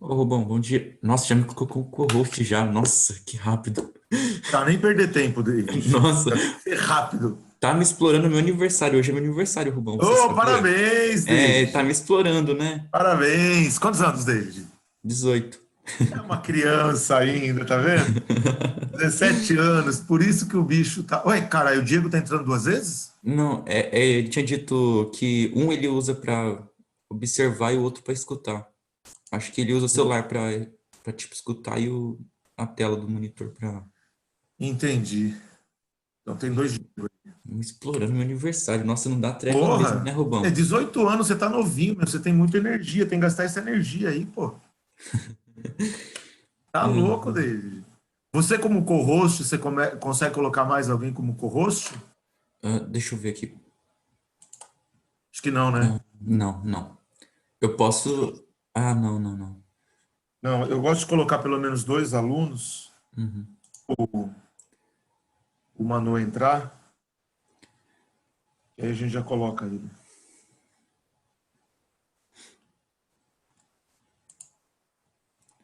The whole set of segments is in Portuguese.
Ô, Rubão, bom dia. Nossa, já me colocou com co-host já. Nossa, que rápido. Pra nem perder tempo, David. Nossa, Já tem que ser rápido. tá me explorando meu aniversário. Hoje é meu aniversário, Rubão, você Ô, sabia? parabéns, É, tá David. me explorando, né? Parabéns. Quantos anos, David? 18. É uma criança ainda, tá vendo? 17 anos, por isso que o bicho tá. Ué, cara, o Diego tá entrando duas vezes? Não, ele tinha dito que um ele usa pra observar e o outro pra escutar. Acho que ele usa o celular pra tipo, escutar e a tela do monitor pra Entendi. Então tem dois Diego. me explorando meu aniversário. Nossa, não dá trégua mesmo, né, Porra! É Rubão? 18 anos, você tá novinho, meu. Você tem muita energia, tem que gastar essa energia aí, pô. Tá louco, É, David. Você, como co-host, você consegue colocar mais alguém como co-host? deixa eu ver aqui. Acho que não, né? Não, não, não. Eu posso. Ah, não, não, não. Não, eu gosto de colocar pelo menos dois alunos, Uhum. o Manu entrar, e aí a gente já coloca ele.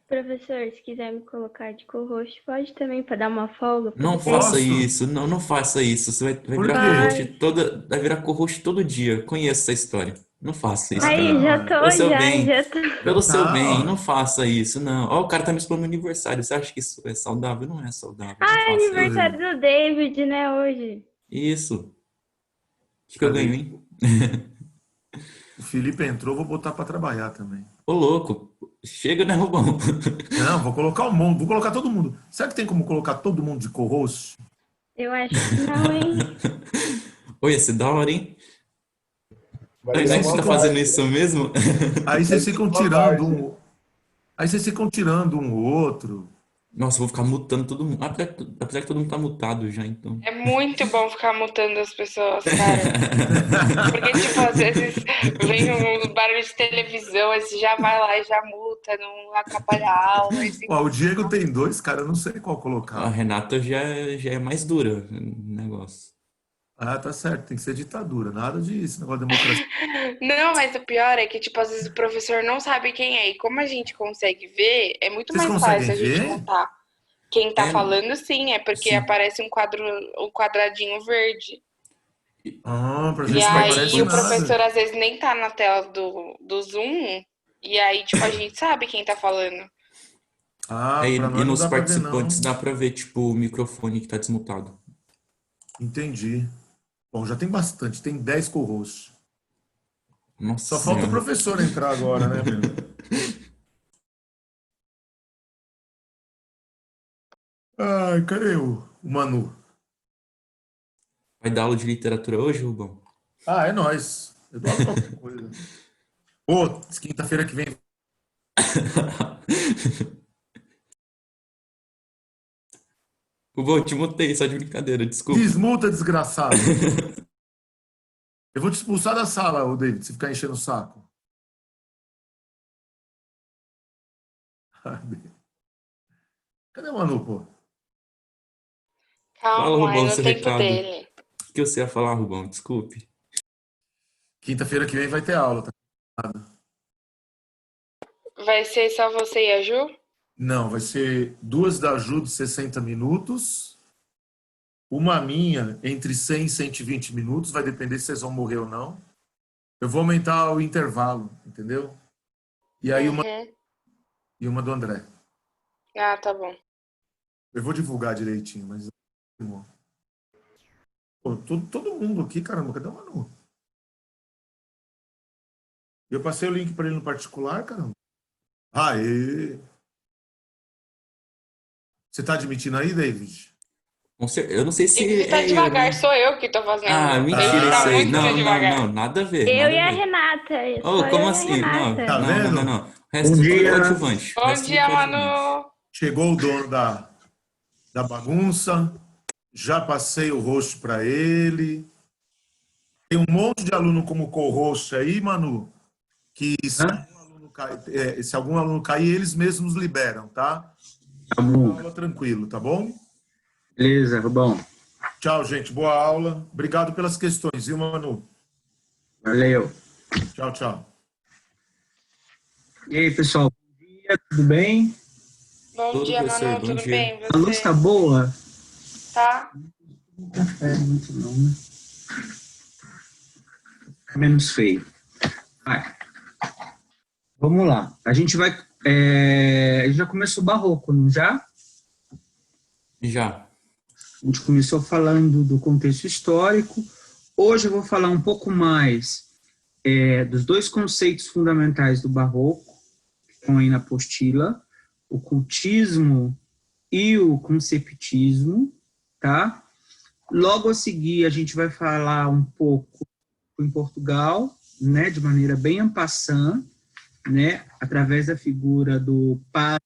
Professor, se quiser me colocar de co-host, pode também para dar uma folga, Não poder? faça Posso? isso, não, não faça isso. Você vai Por virar quê? co-host Pode. vai virar co-host todo dia. Conheço essa história. Não faça isso, Ah, Aí, pelo, já não, tô, é. pelo seu já, bem. já tô. Pelo seu bem, Não, não faça isso, não. Ó, o cara tá me expondo no aniversário. Você acha que isso é saudável? Não é saudável. Não Ah, é faça isso. aniversário do David, né, hoje? Isso. O que eu ganho, cadê? hein? O Felipe entrou, vou botar para trabalhar também. Ô, louco. Chega, né, Rubão? Não, vou colocar um monte, vou colocar todo mundo. Será que tem como colocar todo mundo de co-host? Eu acho que não, hein? Oi, esse da hora, hein? Vai Aí Será virar que a vocês gente tá uma ficam, fazendo várzea. isso mesmo? aí Vai vocês virar ficam uma tirando várzea. um, aí vocês ficam tirando um outro. Nossa, eu vou ficar mutando todo mundo. Apesar que todo mundo tá mutado já, então. É muito bom ficar mutando as pessoas, cara. Porque, tipo, às vezes vem um barulho de televisão, aí você já vai lá e já muta, não atrapalha a aula, aí você Ó, o Diego fica... tem dois, cara, eu não sei qual A colocar. Renata já é mais dura no negócio. Ah, tá certo, tem que ser ditadura, nada disso, negócio de democracia. Não, mas o pior é que, tipo, às vezes o professor não sabe quem é. E como a gente consegue ver, é muito Vocês mais conseguem fácil a gente ver? mutar. Quem tá É, falando, sim, é porque sim. aparece um quadradinho verde. Ah, pra E E gente os não aparece aí o nada. professor às vezes nem tá na tela do Zoom, e aí, tipo, a gente sabe quem tá falando. Ah, aí, pra e nós não nos dá pra ver, participantes não. dá pra ver, tipo, o microfone que tá desmutado. Entendi. Bom, já tem bastante, tem 10 co-hosts. Nossa Só falta o senhora. professor entrar agora, né, meu? Ai, cadê o Manu? Vai dar aula de literatura hoje, Rubão? Ah, é nóis. Eu dou aula de qualquer coisa. Ô, quinta-feira que vem. Rubão, eu te mutei, só de brincadeira, desculpa. Desmuta, desgraçado. Eu vou te expulsar da sala, ô David, se ficar enchendo o saco. Cadê o Manu, pô? Fala, Calma, é Rubão, no seu tempo recado. O dele. que você ia falar, Rubão? Desculpe. Quinta-feira que vem vai ter aula, tá? Vai ser só você e a Ju? Não, vai ser duas da Ju de 60 minutos, uma minha entre 100 e 120 minutos, vai depender se vocês vão morrer ou não. Eu vou aumentar o intervalo, entendeu? E aí Uhum. uma do André. Ah, tá bom. Eu vou divulgar direitinho, mas. Pô, todo mundo aqui, caramba, cadê o Manu? Eu passei o link para ele no particular, caramba. Aê! Você tá admitindo aí, David? Eu não sei Tem que se visitar é eu, devagar, né? sou eu que tô Ah, fazendo. Tem que mentira visitar isso Ah, aí. muito Não, então. não, não, devagar. nada a ver, Eu nada e a a ver. Renata, Oh, só como eu e a assim? Não, Renata. Tá não, não, não, vendo? não. Bom Resto tudo dia. coadjuvante. Bom Resto tudo dia, coadjuvante. Manu. Chegou o dono da bagunça, já passei o rosto para ele. Tem um monte de aluno como co-host aí, Manu, que Hã? se algum aluno cair, eles mesmos liberam, tá? Tá bom. Aula tranquilo, tá bom? Beleza, Rubão. Tchau, gente. Boa aula. Obrigado pelas questões, viu, Manu? Valeu. Tchau, tchau. E aí, pessoal? Bom dia. dia, tudo bem? Bom Tudo, dia, professor, Manu, bom tudo dia. bem? A luz Você? tá boa? Tá? Café, muito não, né? Menos feio. Vai. Vamos lá. A gente vai... já começou o barroco, não já? Já. A gente começou falando do contexto histórico. Hoje eu vou falar um pouco mais dos dois conceitos fundamentais do barroco, que estão aí na apostila, o cultismo e o conceptismo, tá? Logo a seguir, a gente vai falar um pouco em Portugal, né, de maneira bem en passant, né, através da figura do Padre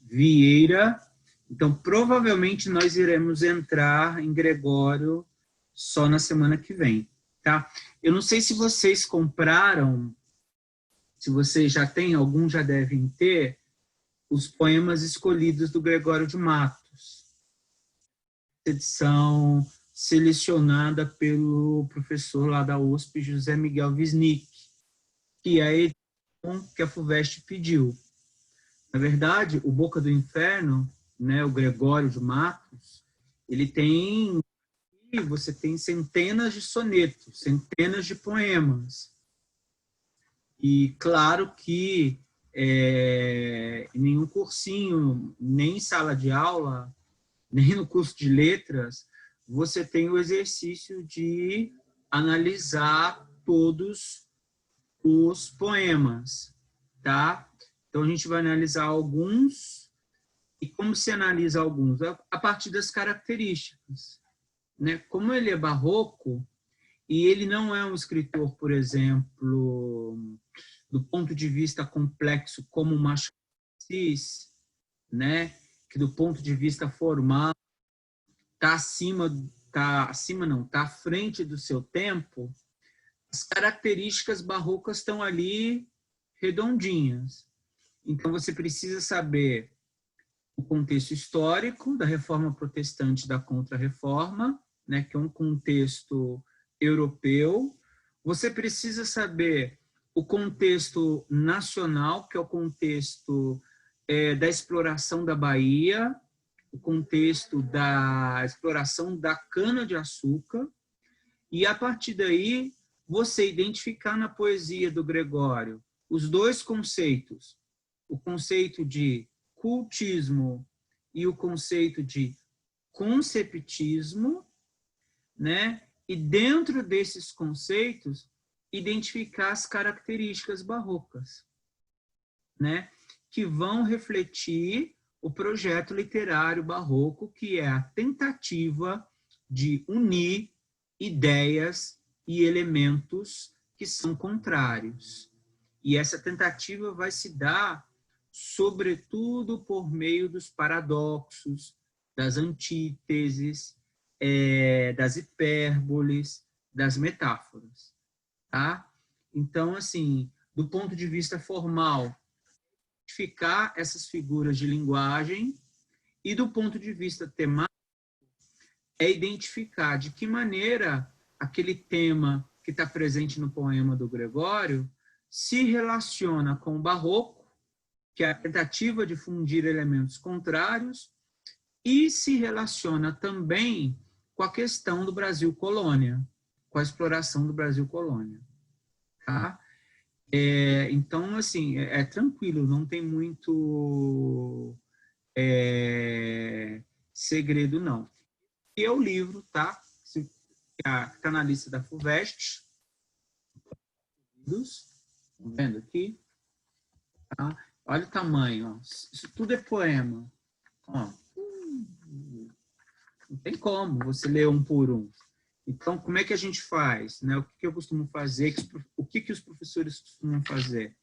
Vieira. Então, provavelmente, nós iremos entrar em Gregório só na semana que vem, tá? Eu não sei se vocês compraram, se vocês já têm, alguns já devem ter, os poemas escolhidos do Gregório de Matos. Edição selecionada pelo professor lá da USP, José Miguel Wisnik, que é a edição que a FUVEST pediu. Na verdade, o Boca do Inferno, né, o Gregório de Matos, ele tem, você tem centenas de sonetos, centenas de poemas. E claro que em nenhum cursinho, nem em sala de aula, nem no curso de letras, você tem o exercício de analisar todos os poemas, tá? Então, a gente vai analisar alguns. E como se analisa alguns? A partir das características, né? Como ele é barroco, e ele não é um escritor, por exemplo, do ponto de vista complexo, como Machado de Assis, né? Que do ponto de vista formal está à frente do seu tempo. As características barrocas estão ali redondinhas. Então, você precisa saber o contexto histórico da Reforma Protestante e da Contra-Reforma, né, que é um contexto europeu. Você precisa saber o contexto nacional, que é o contexto da exploração da Bahia, o contexto da exploração da cana-de-açúcar, e, a partir daí, você identificar na poesia do Gregório os dois conceitos, o conceito de cultismo e o conceito de conceptismo, né? E dentro desses conceitos, identificar as características barrocas, né? Que vão refletir o projeto literário barroco, que é a tentativa de unir ideias e elementos que são contrários. E essa tentativa vai se dar, sobretudo, por meio dos paradoxos, das antíteses, das hipérboles, das metáforas. Tá? Então, assim, do ponto de vista formal, identificar essas figuras de linguagem, e do ponto de vista temático, é identificar de que maneira aquele tema que está presente no poema do Gregório se relaciona com o barroco, que é a tentativa de fundir elementos contrários, e se relaciona também com a questão do Brasil colônia, com a exploração do Brasil colônia. Tá? Então, assim, é tranquilo, não tem muito segredo, não. E é o livro, tá? Que está na lista da FUVEST. Estão vendo aqui? Tá? Olha o tamanho. Ó. Isso tudo é poema. Ó. Não tem como você ler um por um. Então, como é que a gente faz? Né? O que eu costumo fazer? O que os professores costumam fazer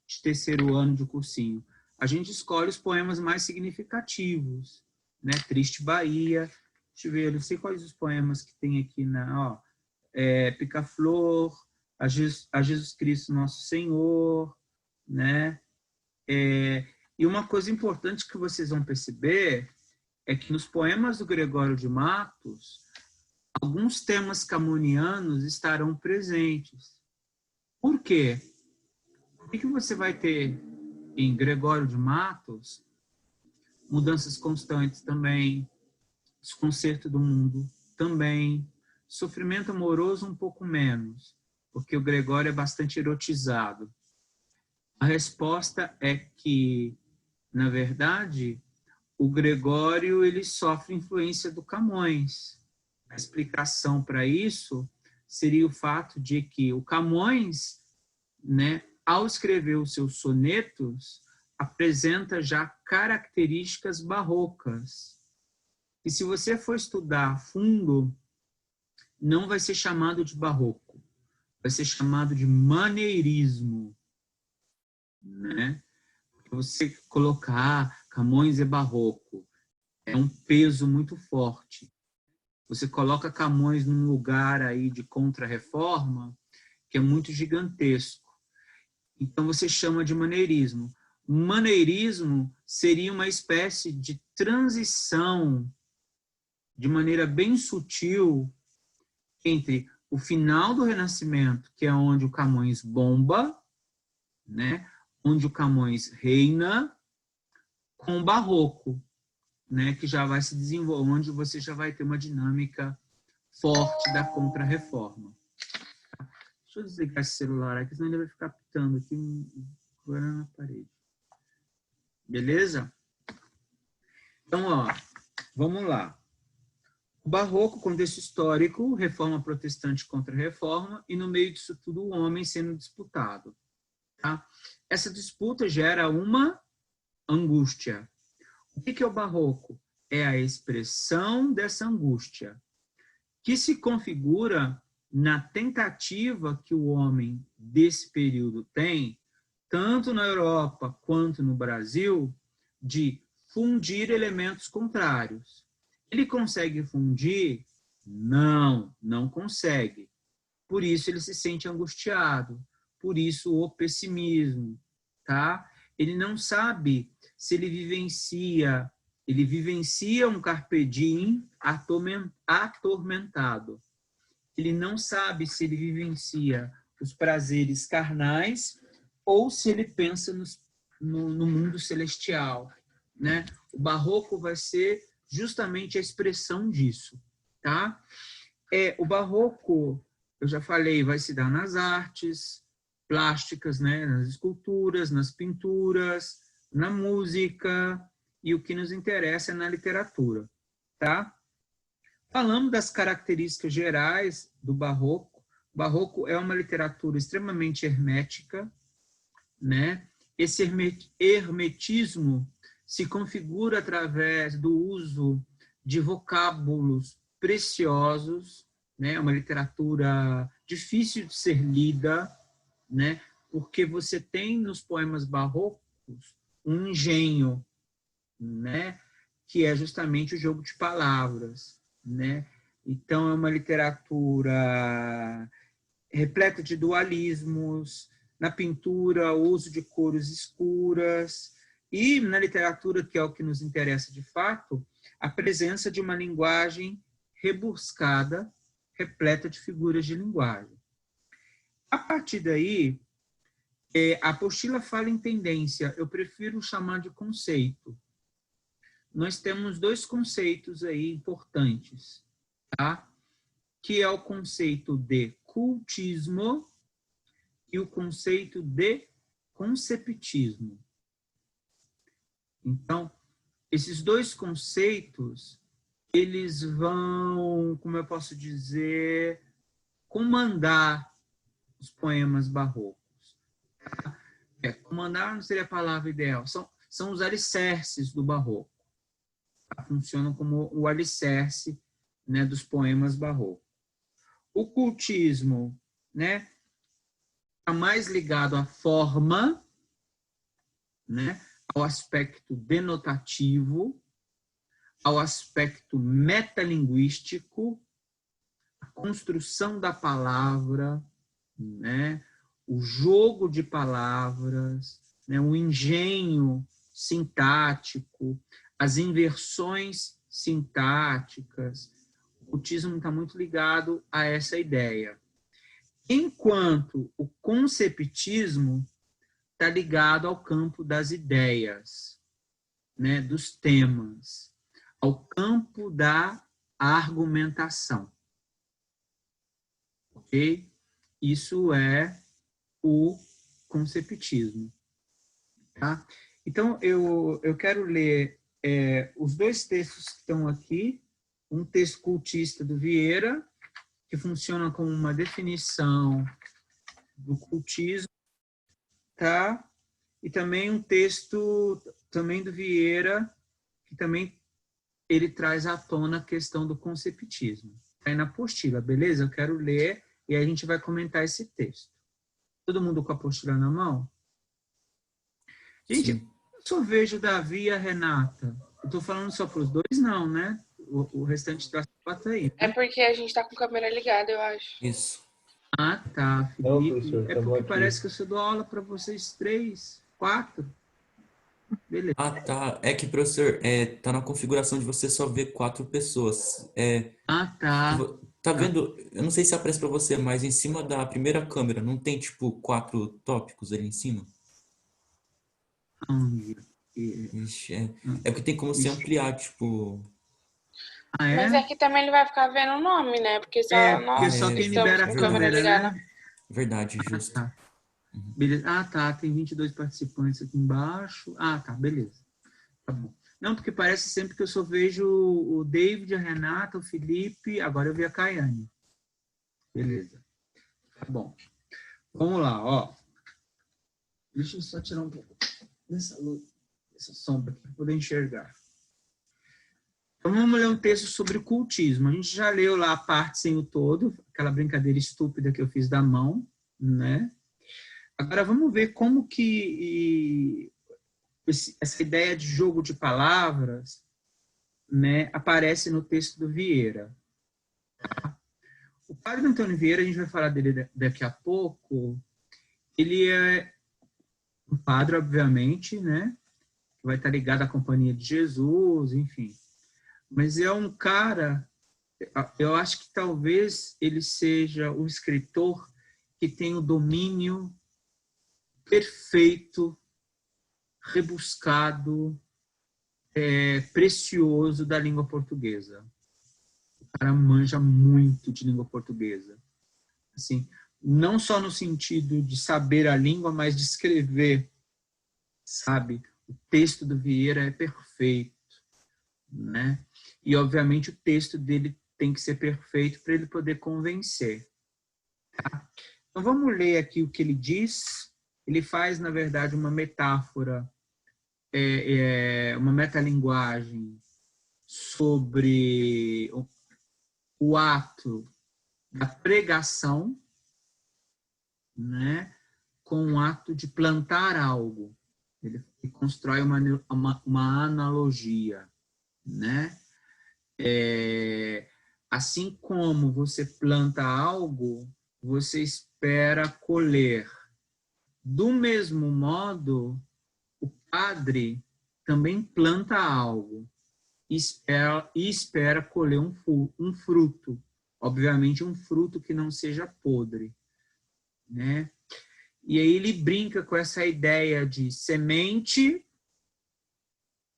de terceiro ano de cursinho? A gente escolhe os poemas mais significativos. Né? Triste Bahia. Deixa eu ver, eu não sei quais os poemas que tem aqui na... Pica-Flor, a Jesus Cristo Nosso Senhor, né? E uma coisa importante que vocês vão perceber é que nos poemas do Gregório de Matos, alguns temas camonianos estarão presentes. Por quê? Por que você vai ter em Gregório de Matos, mudanças constantes também, desconcerto do mundo também, sofrimento amoroso um pouco menos, porque o Gregório é bastante erotizado. A resposta é que, na verdade, o Gregório ele sofre influência do Camões. A explicação para isso seria o fato de que o Camões, né, ao escrever os seus sonetos, apresenta já características barrocas. E se você for estudar a fundo, não vai ser chamado de barroco, vai ser chamado de maneirismo, né? Você colocar Camões é barroco, é um peso muito forte. Você coloca Camões num lugar aí de contra-reforma que é muito gigantesco. Então você chama de maneirismo. Maneirismo seria uma espécie de transição de maneira bem sutil entre o final do Renascimento, que é onde o Camões bomba, né? Onde o Camões reina, com o Barroco, né? Que já vai se desenvolver, onde você já vai ter uma dinâmica forte da Contra-Reforma. Deixa eu desligar esse celular aqui, senão ele vai ficar pitando aqui agora na parede. Beleza? Então, ó, vamos lá. O Barroco, contexto histórico, reforma protestante contra reforma, e no meio disso tudo o homem sendo disputado. Tá? Essa disputa gera uma angústia. O que é o Barroco? É a expressão dessa angústia, que se configura na tentativa que o homem desse período tem, tanto na Europa quanto no Brasil, de fundir elementos contrários. Ele consegue fundir? Não, não consegue. Por isso ele se sente angustiado, por isso o pessimismo, tá? Ele não sabe se ele vivencia um carpe diem atormentado. Ele não sabe se ele vivencia os prazeres carnais ou se ele pensa no mundo celestial, né? O Barroco vai ser justamente a expressão disso, tá? O Barroco, eu já falei, vai se dar nas artes plásticas, né? Nas esculturas, nas pinturas, na música, e o que nos interessa é na literatura, tá? Falando das características gerais do Barroco, o Barroco é uma literatura extremamente hermética, né? Esse hermetismo se configura através do uso de vocábulos preciosos, né? Uma literatura difícil de ser lida, né? Porque você tem nos poemas barrocos um engenho, né? Que é justamente o jogo de palavras, né? Então é uma literatura repleta de dualismos, na pintura o uso de cores escuras, e na literatura, que é o que nos interessa de fato, a presença de uma linguagem rebuscada, repleta de figuras de linguagem. A partir daí, a apostila fala em tendência, eu prefiro chamar de conceito. Nós temos dois conceitos aí importantes, tá? Que é o conceito de cultismo e o conceito de conceptismo. Então, esses dois conceitos, eles vão, como eu posso dizer, comandar os poemas barrocos. Comandar não seria a palavra ideal, são os alicerces do barroco. Funcionam como o alicerce, né, dos poemas barrocos. O cultismo, né, está mais ligado à forma, né, ao aspecto denotativo, ao aspecto metalinguístico, a construção da palavra, né, o jogo de palavras, né, o engenho sintático, as inversões sintáticas. O cultismo está muito ligado a essa ideia. Enquanto o conceptismo está ligado ao campo das ideias, né, dos temas, ao campo da argumentação. Ok? Isso é o conceptismo. Tá? Então, eu quero ler os dois textos que estão aqui. Um texto cultista do Vieira, que funciona como uma definição do cultismo, tá? E também um texto também do Vieira, que também ele traz à tona a questão do conceptismo. Está aí na apostila, beleza? Eu quero ler e aí a gente vai comentar esse texto. Todo mundo com a apostila na mão? Gente, Sim. eu só vejo Davi e a Renata. Eu estou falando só para os dois, não, né? O restante da sala está aí. É porque a gente tá com a câmera ligada, eu acho. Isso. Ah, tá, Não, Felipe. professor, É tamo porque aqui. parece que eu só dou aula para vocês 3, 4. Beleza. Ah, tá. É que, professor, tá na configuração de você só ver 4 pessoas. Ah, tá. Tá vendo? Eu não sei se aparece pra você, mas em cima da primeira câmera não tem, tipo, 4 tópicos ali em cima? Ixi, é porque tem como você ampliar, tipo... Ah, é? Mas aqui também ele vai ficar vendo o nome, né? Porque só Porque nós só quem estamos libera com a a câmera câmera, ligada. né? Verdade, justo. Tá. Beleza. Ah, tá. Tem 22 participantes aqui embaixo. Ah, tá. Beleza. Tá bom. Não, porque parece sempre que eu só vejo o David, a Renata, o Felipe. Agora eu vi a Caiane. Beleza. Tá bom. Vamos lá, ó. Deixa eu só tirar um pouco dessa luz, dessa sombra aqui para poder enxergar. Então vamos ler um texto sobre cultismo. A gente já leu lá a parte sem o todo, aquela brincadeira estúpida que eu fiz da mão, né? Agora vamos ver como que essa ideia de jogo de palavras, né, aparece no texto do Vieira. O padre Antônio Vieira, a gente vai falar dele daqui a pouco, ele é um padre, obviamente, né, que vai estar ligado à Companhia de Jesus, enfim. Mas é um cara, eu acho que talvez ele seja o escritor que tem o domínio perfeito, rebuscado, precioso da língua portuguesa. O cara manja muito de língua portuguesa. Assim, não só no sentido de saber a língua, mas de escrever, sabe? O texto do Vieira é perfeito, né? E, obviamente, o texto dele tem que ser perfeito para ele poder convencer. Tá? Então, vamos ler aqui o que ele diz. Ele faz, na verdade, uma metáfora, uma metalinguagem sobre o ato da pregação, né, com o ato de plantar algo. Ele constrói uma analogia, né? Assim como você planta algo, você espera colher. Do mesmo modo, o padre também planta algo e espera colher um fruto. Obviamente, um fruto que não seja podre, né? E aí ele brinca com essa ideia de semente,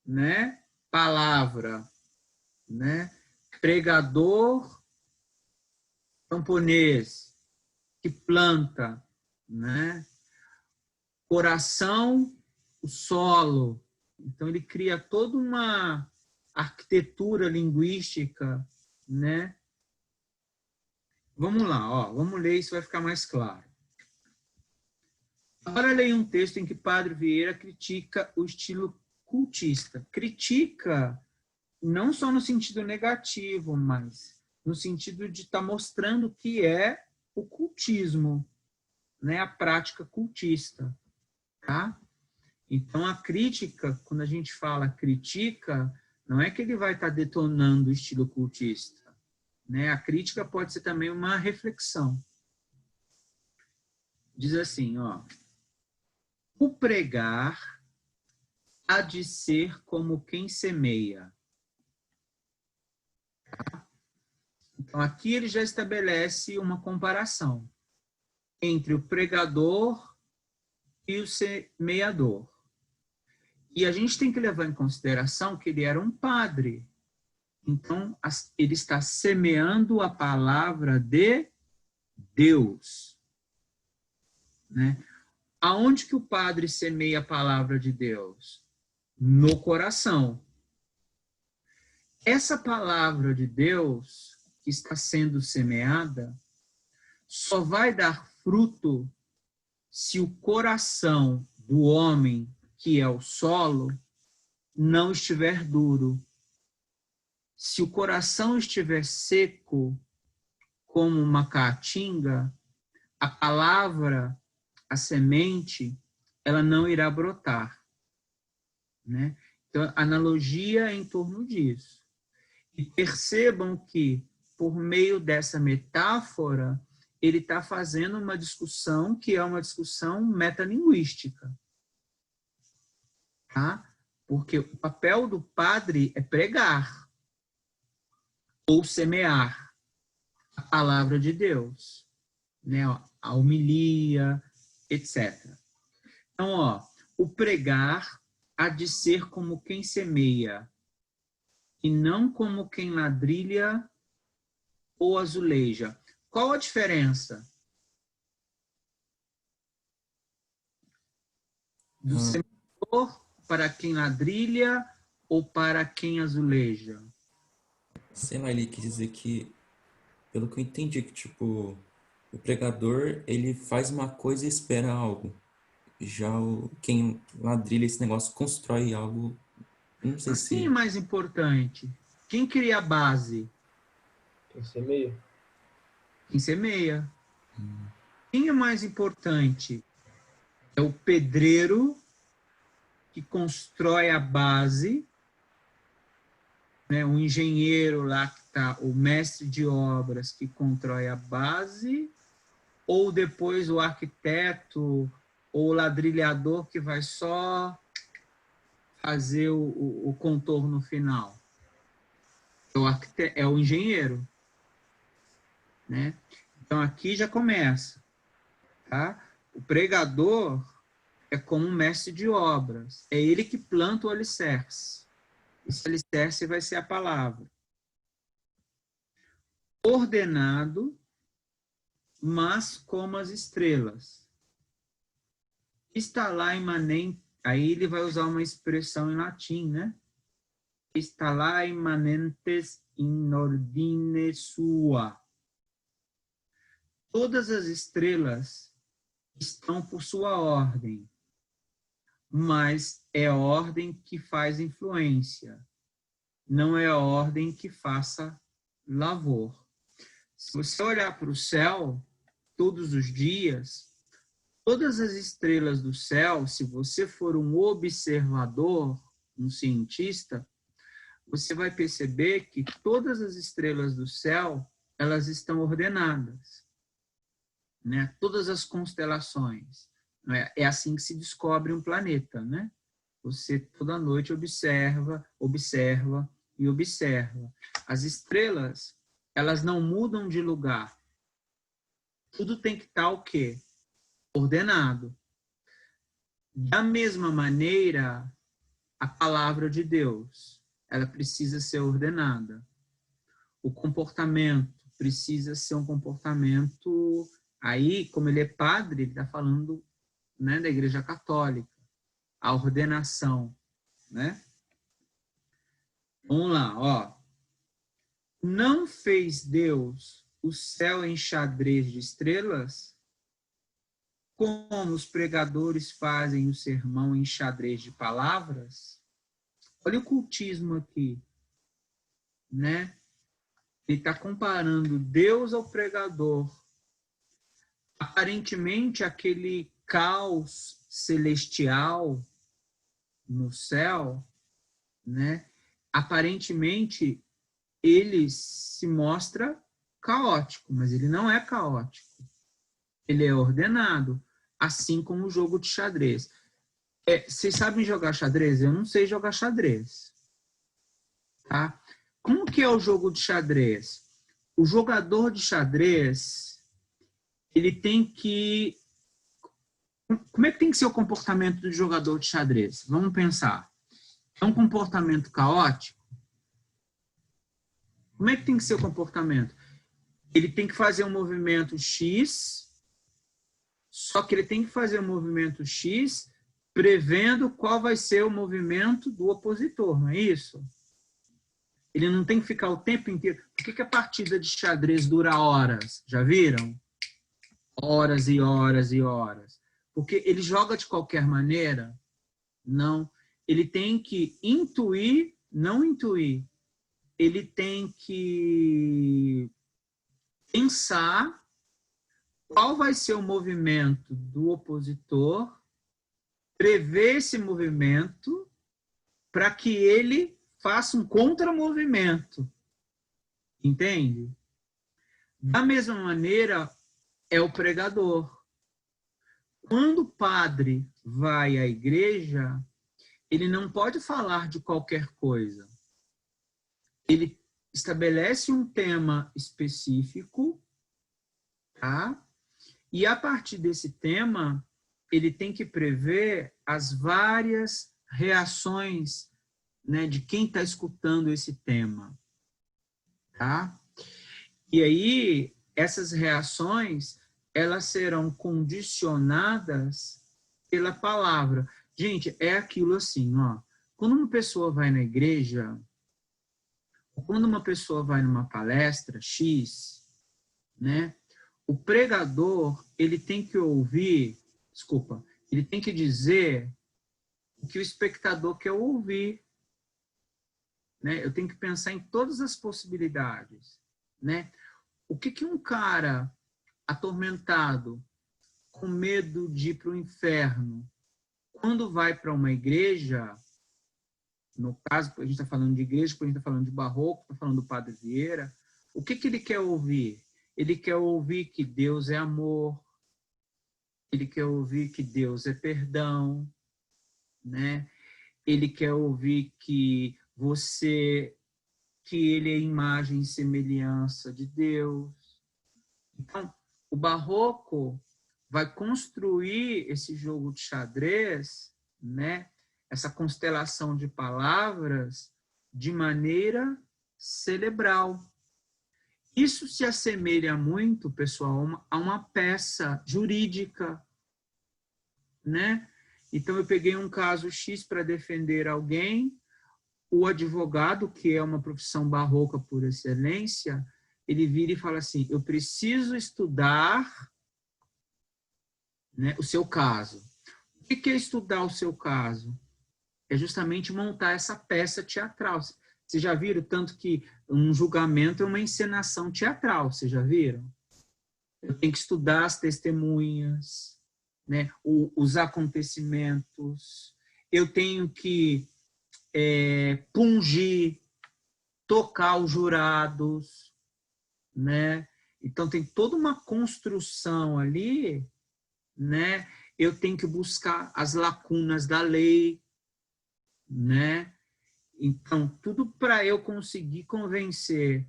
né? Palavra, né? Pregador, camponês, que planta, né? Coração, o solo. Então ele cria toda uma arquitetura linguística, né? Vamos lá, ó, vamos ler, isso vai ficar mais claro. Agora leia um texto em que Padre Vieira critica o estilo cultista. Critica não só no sentido negativo, mas no sentido de estar mostrando o que é o cultismo, né? A prática cultista. Tá? Então, a crítica, quando a gente fala critica, não é que ele vai estar detonando o estilo cultista. Né? A crítica pode ser também uma reflexão. Diz assim, ó. O pregar há de ser como quem semeia. Tá? Então, aqui ele já estabelece uma comparação entre o pregador e o semeador. E a gente tem que levar em consideração que ele era um padre. Então, ele está semeando a palavra de Deus. Né? Aonde que o padre semeia a palavra de Deus? No coração. Essa palavra de Deus que está sendo semeada só vai dar fruto se o coração do homem, que é o solo, não estiver duro. Se o coração estiver seco, como uma caatinga, a palavra, a semente, ela não irá brotar. Né? Então, a analogia é em torno disso. E percebam que, por meio dessa metáfora, ele está fazendo uma discussão que é uma discussão metalinguística. Tá? Porque o papel do padre é pregar ou semear a palavra de Deus, né? A homilia, etc. Então, o pregar há de ser como quem semeia e não como quem ladrilha ou azuleja. Qual a diferença do semeador para quem ladrilha ou para quem azuleja? Sei lá, ele quis dizer que, pelo que eu entendi, que tipo, o pregador, ele faz uma coisa e espera algo. Já quem ladrilha esse negócio constrói algo, não sei Mas quem é se... mais importante? Quem cria a base? Quem semeia? Quem semeia. Quem é mais importante? É o pedreiro que constrói a base, né? O engenheiro lá que está, o mestre de obras que constrói a base, ou depois o arquiteto ou o ladrilhador que vai só fazer o contorno final. É o engenheiro. Né? Então, aqui já começa. Tá? O pregador é como um mestre de obras. É ele que planta o alicerce. Esse alicerce vai ser a palavra. Ordenado, mas como as estrelas. Está lá imanente. Aí ele vai usar uma expressão em latim, né? Está lá imanentes in ordine sua. Todas as estrelas estão por sua ordem, mas é a ordem que faz influência, não é a ordem que faça lavor. Se você olhar para o céu todos os dias, todas as estrelas do céu, se você for um observador, um cientista, você vai perceber que todas as estrelas do céu, elas estão ordenadas. Né? Todas as constelações. Né? É assim que se descobre um planeta. Né? Você toda noite observa, observa e observa. As estrelas, elas não mudam de lugar. Tudo tem que estar o quê? Ordenado. Da mesma maneira, a palavra de Deus, ela precisa ser ordenada. O comportamento precisa ser um comportamento... Aí, como ele é padre, ele está falando, né, da Igreja Católica. A ordenação. Né? Vamos lá, ó. Não fez Deus o céu em xadrez de estrelas, como os pregadores fazem o sermão em xadrez de palavras? Olha o cultismo aqui. Né? Ele está comparando Deus ao pregador. Aparentemente, aquele caos celestial no céu, né? Aparentemente, ele se mostra caótico, mas ele não é caótico. Ele é ordenado, assim como o jogo de xadrez. Vocês sabem jogar xadrez? Eu não sei jogar xadrez. Tá? Como que é o jogo de xadrez? O jogador de xadrez, ele tem que Como é que tem que ser o comportamento do jogador de xadrez? Vamos pensar. É um comportamento caótico? Como é que tem que ser o comportamento? Ele tem que fazer um movimento X, só que ele tem que fazer um movimento X prevendo qual vai ser o movimento do opositor, não é isso? Ele não tem que ficar o tempo inteiro. Por que a partida de xadrez dura horas? Já viram? Horas e horas e horas. Porque ele joga de qualquer maneira? Não. Ele tem que intuir, não intuir. Ele tem que pensar qual vai ser o movimento do opositor, prever esse movimento para que ele faça um contramovimento. Entende? Da mesma maneira, é o pregador. Quando o padre vai à igreja, ele não pode falar de qualquer coisa. Ele estabelece um tema específico, tá? E a partir desse tema, ele tem que prever as várias reações, né, de quem está escutando esse tema, tá? E aí, essas reações, elas serão condicionadas pela palavra. Gente, é aquilo assim, ó. Quando uma pessoa vai na igreja, quando uma pessoa vai numa palestra X, né? O pregador, ele tem que ouvir, ele tem que dizer o que o espectador quer ouvir, né? Eu tenho que pensar em todas as possibilidades, né? O que um cara atormentado, com medo de ir para o inferno, quando vai para uma igreja, no caso, a gente está falando de igreja, a gente está falando de barroco, está falando do Padre Vieira, o que ele quer ouvir? Ele quer ouvir que Deus é amor, ele quer ouvir que Deus é perdão, né? Ele quer ouvir que ele é imagem e semelhança de Deus. Então, o barroco vai construir esse jogo de xadrez, né? Essa constelação de palavras de maneira cerebral. Isso se assemelha muito, pessoal, a uma peça jurídica, né? Então, eu peguei um caso X para defender alguém, o advogado, que é uma profissão barroca por excelência, ele vira e fala assim, eu preciso estudar, né, o seu caso. O que é estudar o seu caso? É justamente montar essa peça teatral. Vocês já viram? Tanto que um julgamento é uma encenação teatral. Vocês já viram? Eu tenho que estudar as testemunhas, né? Os acontecimentos. Eu tenho que pungir, tocar os jurados, né? Então, tem toda uma construção ali, né? Eu tenho que buscar as lacunas da lei, né? Então, tudo para eu conseguir convencer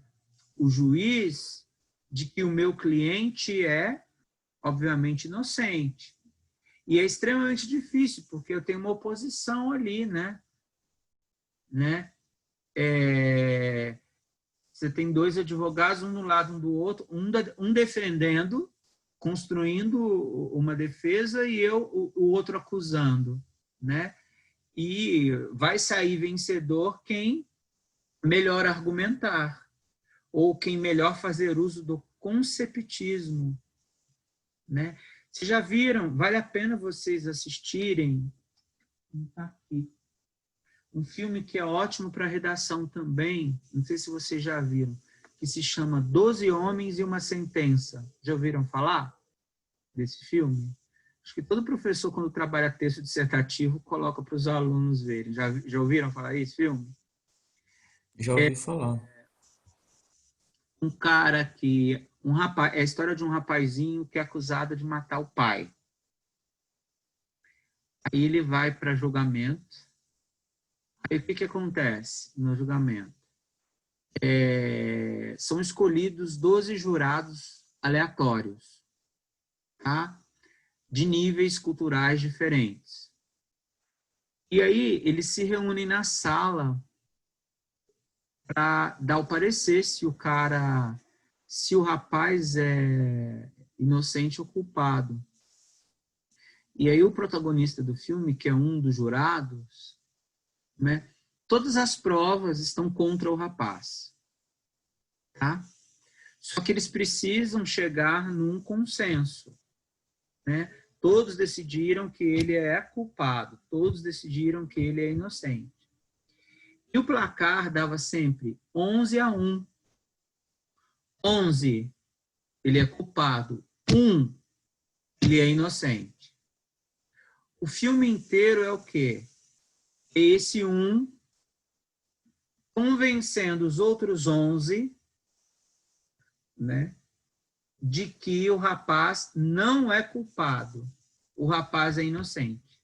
o juiz de que o meu cliente é, obviamente, inocente. E é extremamente difícil, porque eu tenho uma oposição ali, né? Você tem dois advogados, um do lado, um do outro, um defendendo, construindo uma defesa e o outro acusando, né? E vai sair vencedor quem melhor argumentar, ou quem melhor fazer uso do conceptismo, né? Vocês já viram, vale a pena vocês assistirem, um filme que é ótimo para redação também, não sei se vocês já viram, que se chama 12 Homens e uma Sentença. Já ouviram falar desse filme? Acho que todo professor, quando trabalha texto dissertativo, coloca para os alunos verem. Já ouviram falar desse filme? Já ouvi falar. Um cara que... é a história de um rapazinho que é acusado de matar o pai. Aí ele vai para julgamento. Aí o que acontece no julgamento? São escolhidos 12 jurados aleatórios. Tá? de níveis culturais diferentes. E aí eles se reúnem na sala para dar o parecer se o rapaz é inocente ou culpado. E aí o protagonista do filme, que é um dos jurados, né, todas as provas estão contra o rapaz. Tá? Só que eles precisam chegar num consenso. Né? Todos decidiram que ele é culpado, todos decidiram que ele é inocente. E o placar dava sempre 11-1. 11, ele é culpado. 1, ele é inocente. O filme inteiro é o quê? Esse 1 convencendo os outros 11, né, de que o rapaz não é culpado. O rapaz é inocente.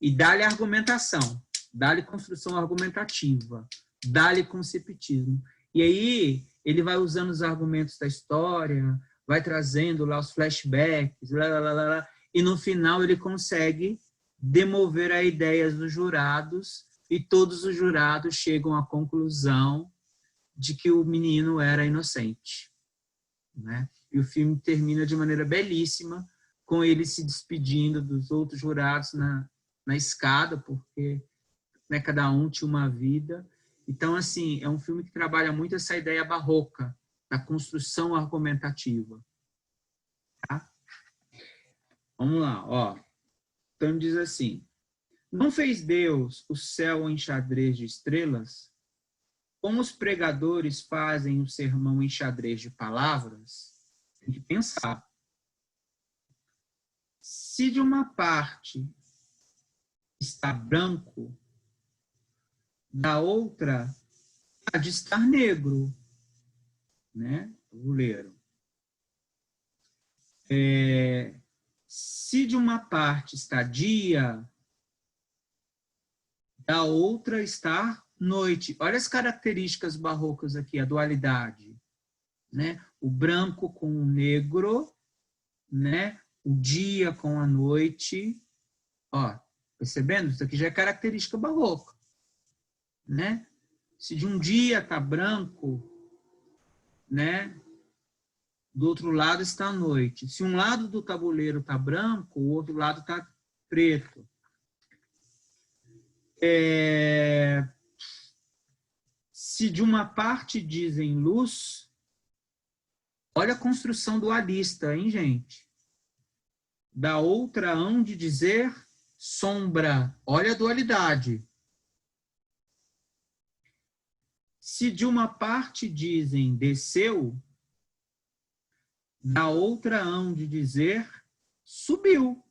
E dá-lhe argumentação, dá-lhe construção argumentativa, dá-lhe conceptismo. E aí ele vai usando os argumentos da história, vai trazendo lá os flashbacks, e no final ele consegue demover as ideias dos jurados, e todos os jurados chegam à conclusão de que o menino era inocente. Né? E o filme termina de maneira belíssima, com ele se despedindo dos outros jurados na escada, porque, né, cada um tinha uma vida. Então, assim, é um filme que trabalha muito essa ideia barroca, da construção argumentativa. Tá? Vamos lá, ó. Então diz assim: não fez Deus o céu em xadrez de estrelas? Como os pregadores fazem o sermão em xadrez de palavras? Tem que pensar. Se de uma parte está branco, da outra há de estar negro, né? O tabuleiro. Se de uma parte está dia, da outra está noite. Olha as características barrocas aqui, a dualidade, né? O branco com o negro, né? O dia com a noite. Ó, percebendo? Isso aqui já é característica barroca, né? Se de um dia está branco, né? Do outro lado está a noite. Se um lado do tabuleiro está branco, o outro lado está preto. Se de uma parte dizem luz, olha a construção dualista, hein, gente? Da outra hão de dizer sombra. Olha a dualidade. Se de uma parte dizem desceu, da outra hão de dizer subiu.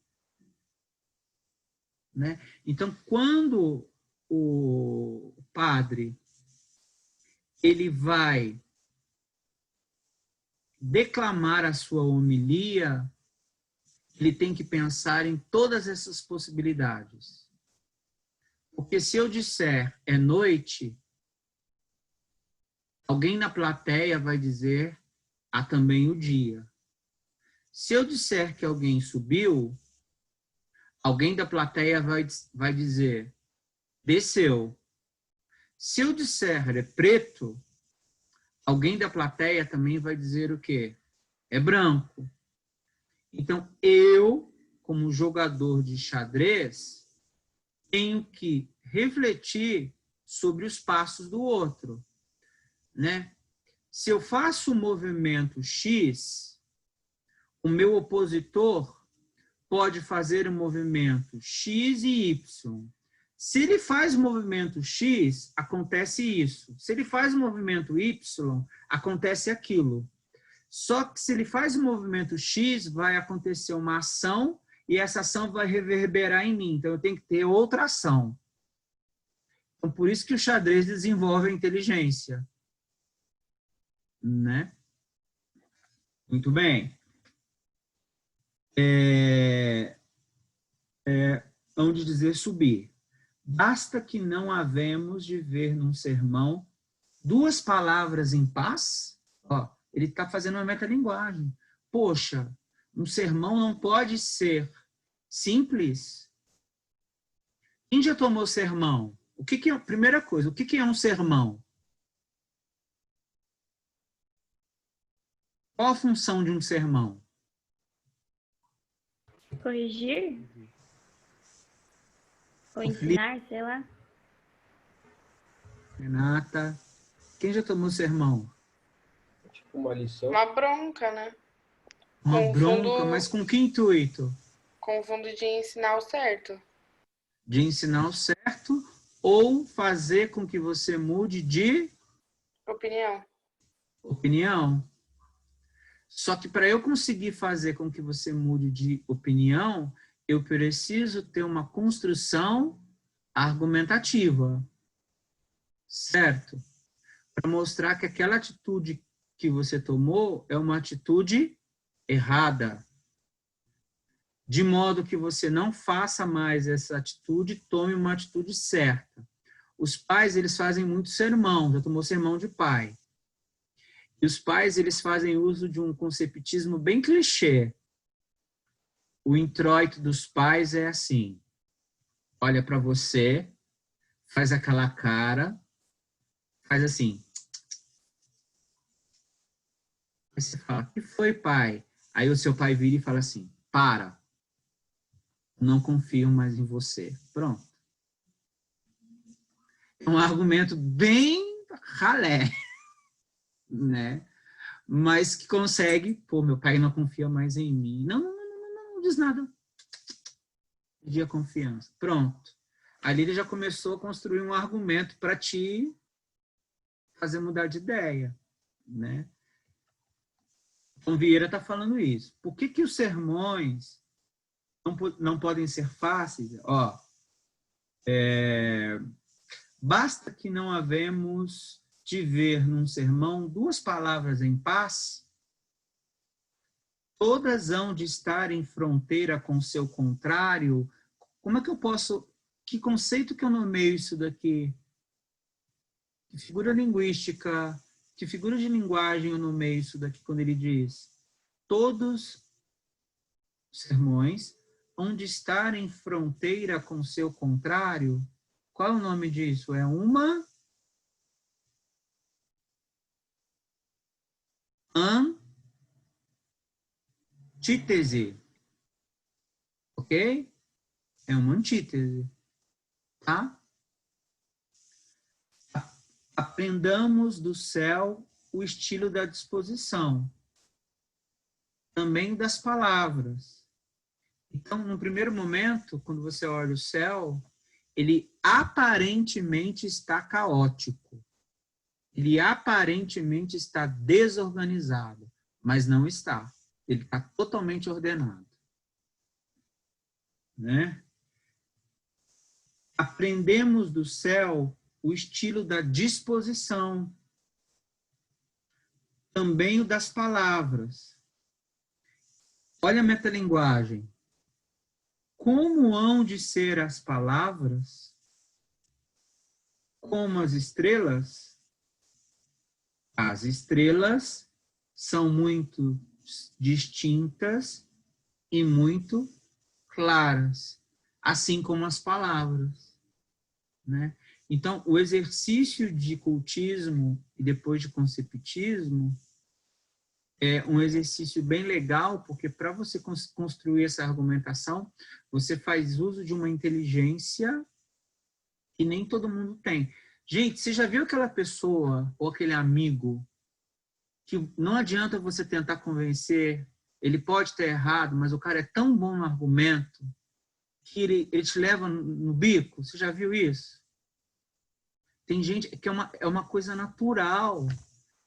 Né? Então, quando o padre ele vai declamar a sua homilia, ele tem que pensar em todas essas possibilidades. Porque se eu disser é noite, alguém na plateia vai dizer há também o dia. Se eu disser que alguém subiu, alguém da plateia vai dizer desceu. Se eu disser é preto, alguém da plateia também vai dizer o quê? É branco. Então, eu, como jogador de xadrez, tenho que refletir sobre os passos do outro, né? Se eu faço o movimento X, o meu opositor pode fazer o movimento X e Y. Se ele faz o movimento X, acontece isso. Se ele faz o movimento Y, acontece aquilo. Só que se ele faz o movimento X, vai acontecer uma ação e essa ação vai reverberar em mim. Então, eu tenho que ter outra ação. Então, por isso que o xadrez desenvolve a inteligência. Né? Muito bem. Onde dizer subir. Basta que não havemos de ver num sermão duas palavras em paz. Ó, ele está fazendo uma metalinguagem. Poxa, Um sermão não pode ser simples. Quem já tomou sermão? O que é, primeira coisa, o que é um sermão? Qual a função de um sermão? Corrigir? Ou Felipe. ensinar, sei lá. Renata, quem já tomou sermão? Tipo uma lição. Uma bronca, né? Uma Com bronca, fundo- mas com que intuito? Com o fundo de ensinar o certo. De ensinar o certo ou fazer com que você mude de Opinião. opinião. Só que para eu conseguir fazer com que você mude de opinião, eu preciso ter uma construção argumentativa. Certo? Para mostrar que aquela atitude que você tomou é uma atitude errada. De modo que você não faça mais essa atitude, tome uma atitude certa. Os pais, eles fazem muito sermão, já tomou sermão de pai. E os pais, eles fazem uso de um conceptismo bem clichê. O introito dos pais é assim: olha para você, faz aquela cara, faz assim. Aí você fala, o que foi, pai? Aí o seu pai vira e fala assim, para, não confio mais em você. Pronto. É um argumento bem ralé, né? Mas que consegue, pô, meu pai não confia mais em mim. Não diz nada. Pedir a confiança. Pronto. Ali ele já começou a construir um argumento para te fazer mudar de ideia, né? Então, Vieira está falando isso. Por que os sermões não podem ser fáceis? Ó, basta que não havemos de ver num sermão 2 palavras em paz, todas hão de estar em fronteira com seu contrário. Como é que eu posso... Que conceito que eu nomeio isso daqui? Que figura linguística... Que figura de linguagem eu nomeio isso daqui quando ele diz todos os sermões onde estar em fronteira com seu contrário? Qual é o nome disso? É uma antítese. Ok? É uma antítese. Tá? Aprendamos do céu o estilo da disposição, também das palavras. Então, no primeiro momento, quando você olha o céu, ele aparentemente está caótico. Ele aparentemente está desorganizado, mas não está. Ele está totalmente ordenado. Né? Aprendemos do céu o estilo da disposição, também o das palavras. Olha a metalinguagem. Como hão de ser as palavras? Como as estrelas? As estrelas são muito distintas e muito claras, assim como as palavras, né? Então, o exercício de cultismo e depois de conceptismo é um exercício bem legal, porque para você construir essa argumentação, você faz uso de uma inteligência que nem todo mundo tem. Gente, você já viu aquela pessoa ou aquele amigo que não adianta você tentar convencer, ele pode estar errado, mas o cara é tão bom no argumento que ele te leva no bico? Você já viu isso? Tem gente que é uma coisa natural.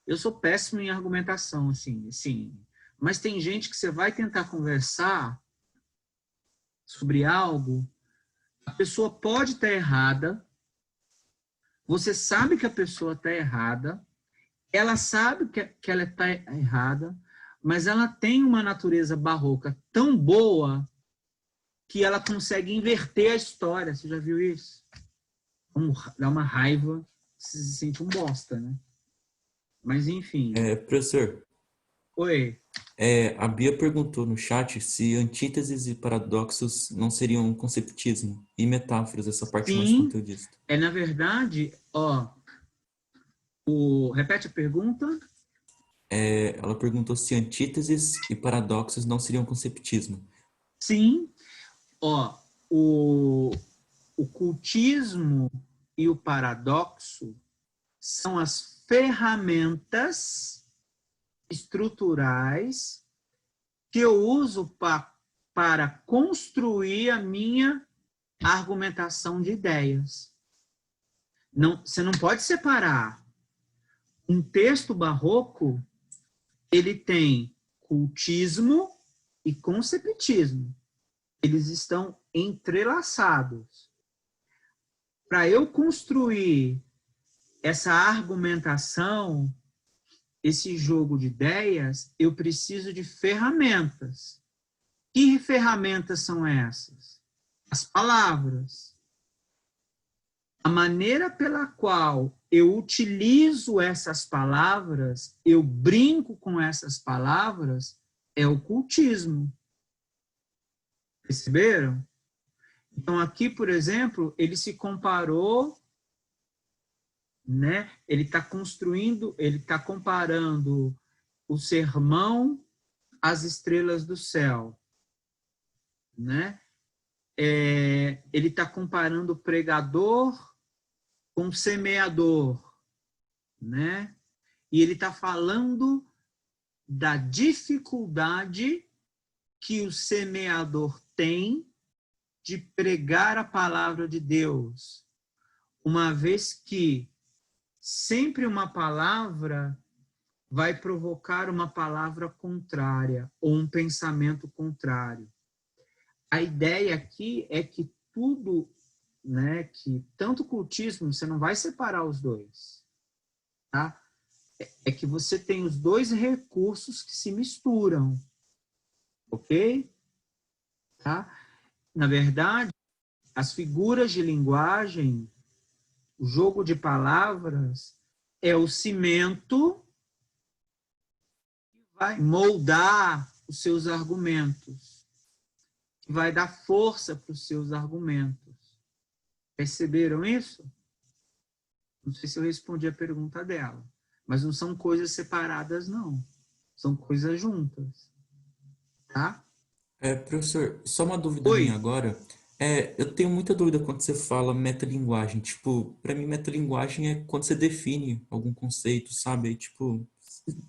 Eu sou péssimo em argumentação, assim. Mas tem gente que você vai tentar conversar sobre algo, a pessoa pode estar errada, você sabe que a pessoa está errada, ela sabe que ela está errada, mas ela tem uma natureza barroca tão boa que ela consegue inverter a história. Você já viu isso? Dá uma raiva, você se sente um bosta, né? Mas, enfim. Professor, Oi. A Bia perguntou no chat se antíteses e paradoxos não seriam um conceptismo e metáforas, essa parte mais Sim, conteudista. na verdade, repete a pergunta. Ela perguntou se antíteses e paradoxos não seriam conceptismo. Sim, o cultismo e o paradoxo são as ferramentas estruturais que eu uso para construir a minha argumentação de ideias. Você não pode separar. Um texto barroco, ele tem cultismo e conceptismo. Eles estão entrelaçados. Para eu construir essa argumentação, esse jogo de ideias, eu preciso de ferramentas. Que ferramentas são essas? As palavras. A maneira pela qual eu utilizo essas palavras, eu brinco com essas palavras, é o cultismo. Perceberam? Então, aqui, por exemplo, ele se comparou, né? Ele está comparando o sermão às estrelas do céu, né? Ele está comparando o pregador com o semeador, né? E ele está falando da dificuldade que o semeador tem de pregar a palavra de Deus, uma vez que sempre uma palavra vai provocar uma palavra contrária ou um pensamento contrário. A ideia aqui é que tudo, né, que tanto o cultismo, você não vai separar os dois, tá? É que você tem os dois recursos que se misturam, ok? Tá? Na verdade, as figuras de linguagem, o jogo de palavras, é o cimento que vai moldar os seus argumentos, que vai dar força para os seus argumentos. Perceberam isso? Não sei se eu respondi a pergunta dela, mas não são coisas separadas, não. São coisas juntas. Tá? Professor, só uma dúvida Oi. minha agora. Eu tenho muita dúvida quando você fala metalinguagem. Tipo, para mim, metalinguagem é quando você define algum conceito, sabe? Aí, tipo,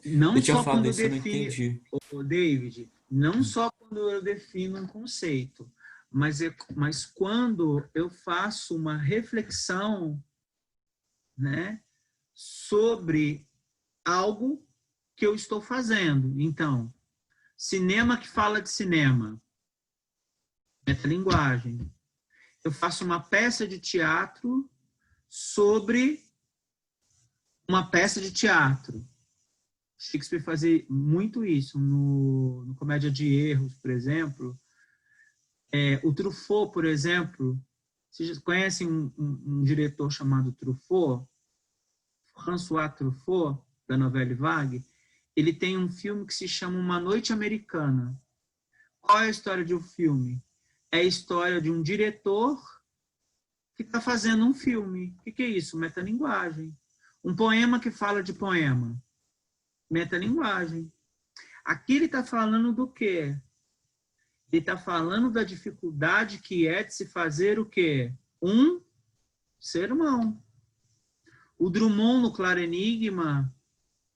Não eu tinha só falado quando isso, eu não define, entendi. David, não só quando eu defino um conceito, mas quando eu faço uma reflexão, né, sobre algo que eu estou fazendo. Então, cinema que fala de cinema, metalinguagem. Eu faço uma peça de teatro sobre uma peça de teatro. Shakespeare fazia muito isso no Comédia de Erros, por exemplo. O Truffaut, por exemplo, vocês conhecem um diretor chamado Truffaut? François Truffaut, da Nouvelle Vague? Ele tem um filme que se chama Uma Noite Americana. Qual é a história de um filme? É a história de um diretor que está fazendo um filme. O que é isso? Metalinguagem. Um poema que fala de poema. Metalinguagem. Aqui ele está falando do quê? Ele está falando da dificuldade que é de se fazer o quê? Um sermão. O Drummond, no Claro Enigma,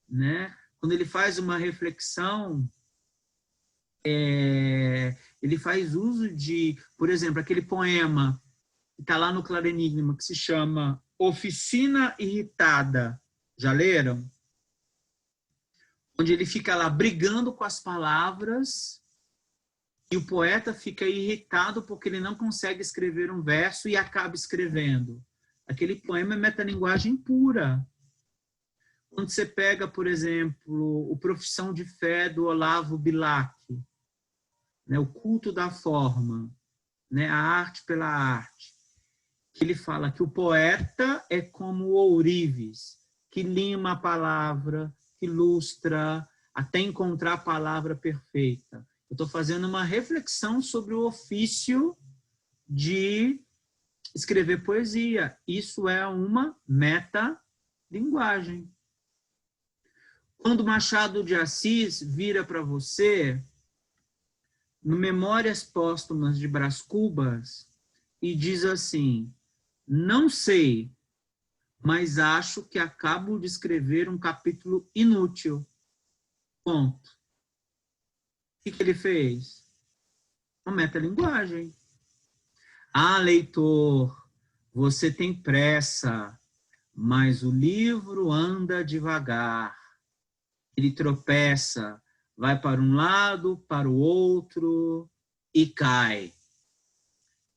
né? Quando ele faz uma reflexão, ele faz uso de, por exemplo, aquele poema que está lá no Claro Enigma, que se chama Oficina Irritada. Já leram? Onde ele fica lá brigando com as palavras e o poeta fica irritado porque ele não consegue escrever um verso e acaba escrevendo. Aquele poema é metalinguagem pura. Quando você pega, por exemplo, o Profissão de Fé do Olavo Bilac, né, o culto da forma, né, a arte pela arte, ele fala que o poeta é como o ourives, que lima a palavra, que ilustra, até encontrar a palavra perfeita. Eu estou fazendo uma reflexão sobre o ofício de escrever poesia. Isso é uma metalinguagem. Quando Machado de Assis vira para você, no Memórias Póstumas de Brás Cubas, e diz assim: não sei, mas acho que acabo de escrever um capítulo inútil. Ponto. O que ele fez? Uma metalinguagem. Ah, leitor, você tem pressa, mas o livro anda devagar. Ele tropeça, vai para um lado, para o outro e cai.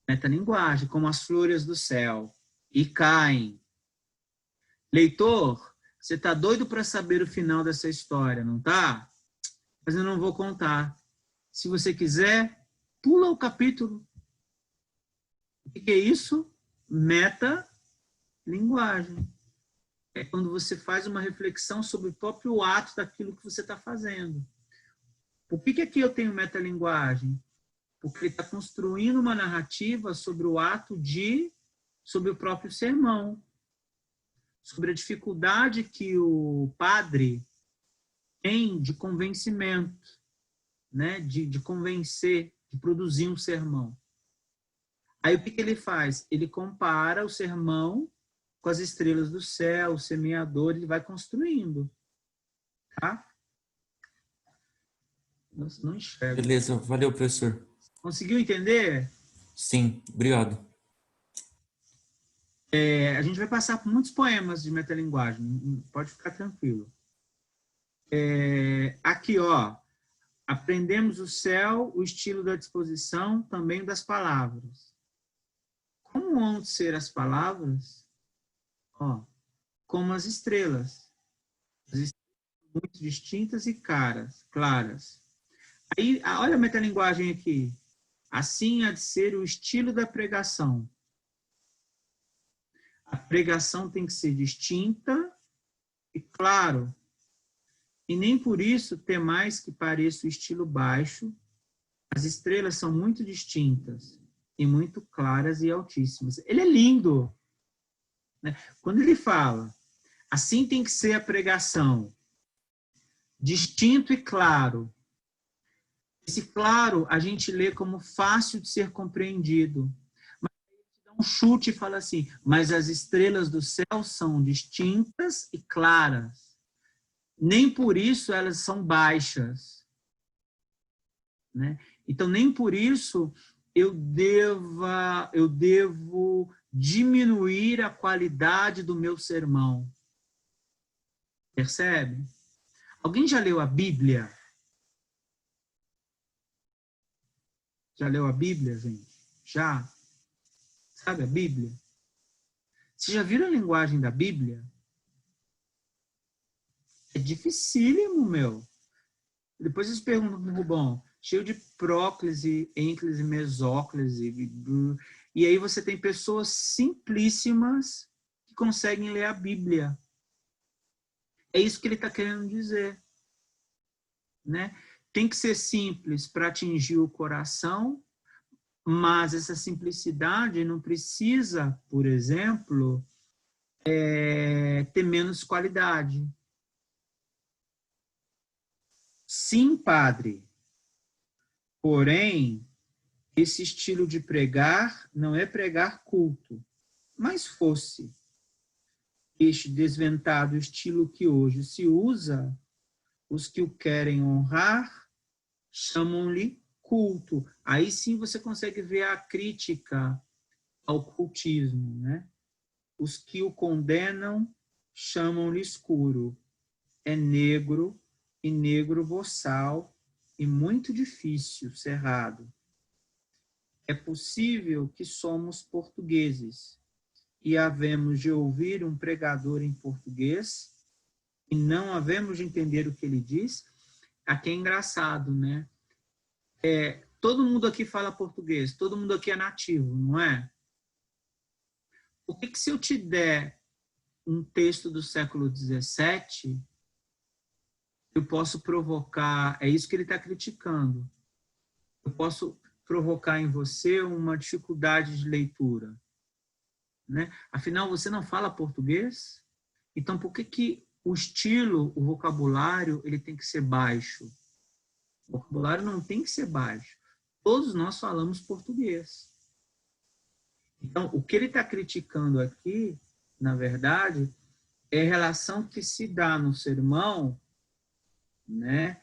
Metalinguagem, como as flores do céu, e caem. Leitor, você está doido para saber o final dessa história, não tá? Mas eu não vou contar. Se você quiser, pula o capítulo. O que é isso? Metalinguagem. É quando você faz uma reflexão sobre o próprio ato daquilo que você está fazendo. Por que aqui eu tenho metalinguagem? Porque ele está construindo uma narrativa sobre o ato sobre o próprio sermão, sobre a dificuldade que o padre tem de convencimento, né? de convencer, de produzir um sermão. Aí o que ele faz? Ele compara o sermão com as estrelas do céu, o semeador, ele vai construindo. Tá? Nossa, não enxergo. Beleza, valeu, professor. Conseguiu entender? Sim, obrigado. A gente vai passar por muitos poemas de metalinguagem, pode ficar tranquilo. Aqui, ó, aprendemos o céu, o estilo da disposição, também das palavras. Como vão ser as palavras? Ó, como as estrelas. As estrelas são muito distintas e claras. Aí, olha a metalinguagem aqui. Assim há de ser o estilo da pregação. A pregação tem que ser distinta e claro. E nem por isso ter mais que pareça o estilo baixo. As estrelas são muito distintas e muito claras e altíssimas. Ele é lindo. Né? Quando ele fala, assim tem que ser a pregação, distinto e claro. Esse claro a gente lê como fácil de ser compreendido. Mas ele dá um chute e fala assim, mas as estrelas do céu são distintas e claras. Nem por isso elas são baixas. Né? Então, nem por isso eu devo diminuir a qualidade do meu sermão. Percebe? Alguém já leu a Bíblia? Já leu a Bíblia, gente? Já? Sabe a Bíblia? Você já viram a linguagem da Bíblia? É dificílimo, meu. Depois vocês perguntam para o Rubão, cheio de próclise, ênclise, mesóclise. E aí você tem pessoas simplíssimas que conseguem ler a Bíblia. É isso que ele está querendo dizer. Né? Tem que ser simples para atingir o coração, mas essa simplicidade não precisa, por exemplo, ter menos qualidade. Sim, padre. Porém, esse estilo de pregar não é pregar culto, mas fosse este desventado estilo que hoje se usa, os que o querem honrar chamam-lhe culto. Aí sim você consegue ver a crítica ao cultismo, né? Os que o condenam chamam-lhe escuro. É negro e negro boçal e muito difícil, cerrado. É possível que somos portugueses e havemos de ouvir um pregador em português e não havemos de entender o que ele diz. Aqui é engraçado, né? Todo mundo aqui fala português, todo mundo aqui é nativo, não é? Por que se eu te der um texto do século XVII, eu posso provocar, é isso que ele está criticando, eu posso provocar em você uma dificuldade de leitura, né? Afinal, você não fala português? Então, por que o estilo, o vocabulário, ele tem que ser baixo? O vocabulário não tem que ser baixo. Todos nós falamos português. Então, o que ele está criticando aqui, na verdade, é a relação que se dá no sermão, né,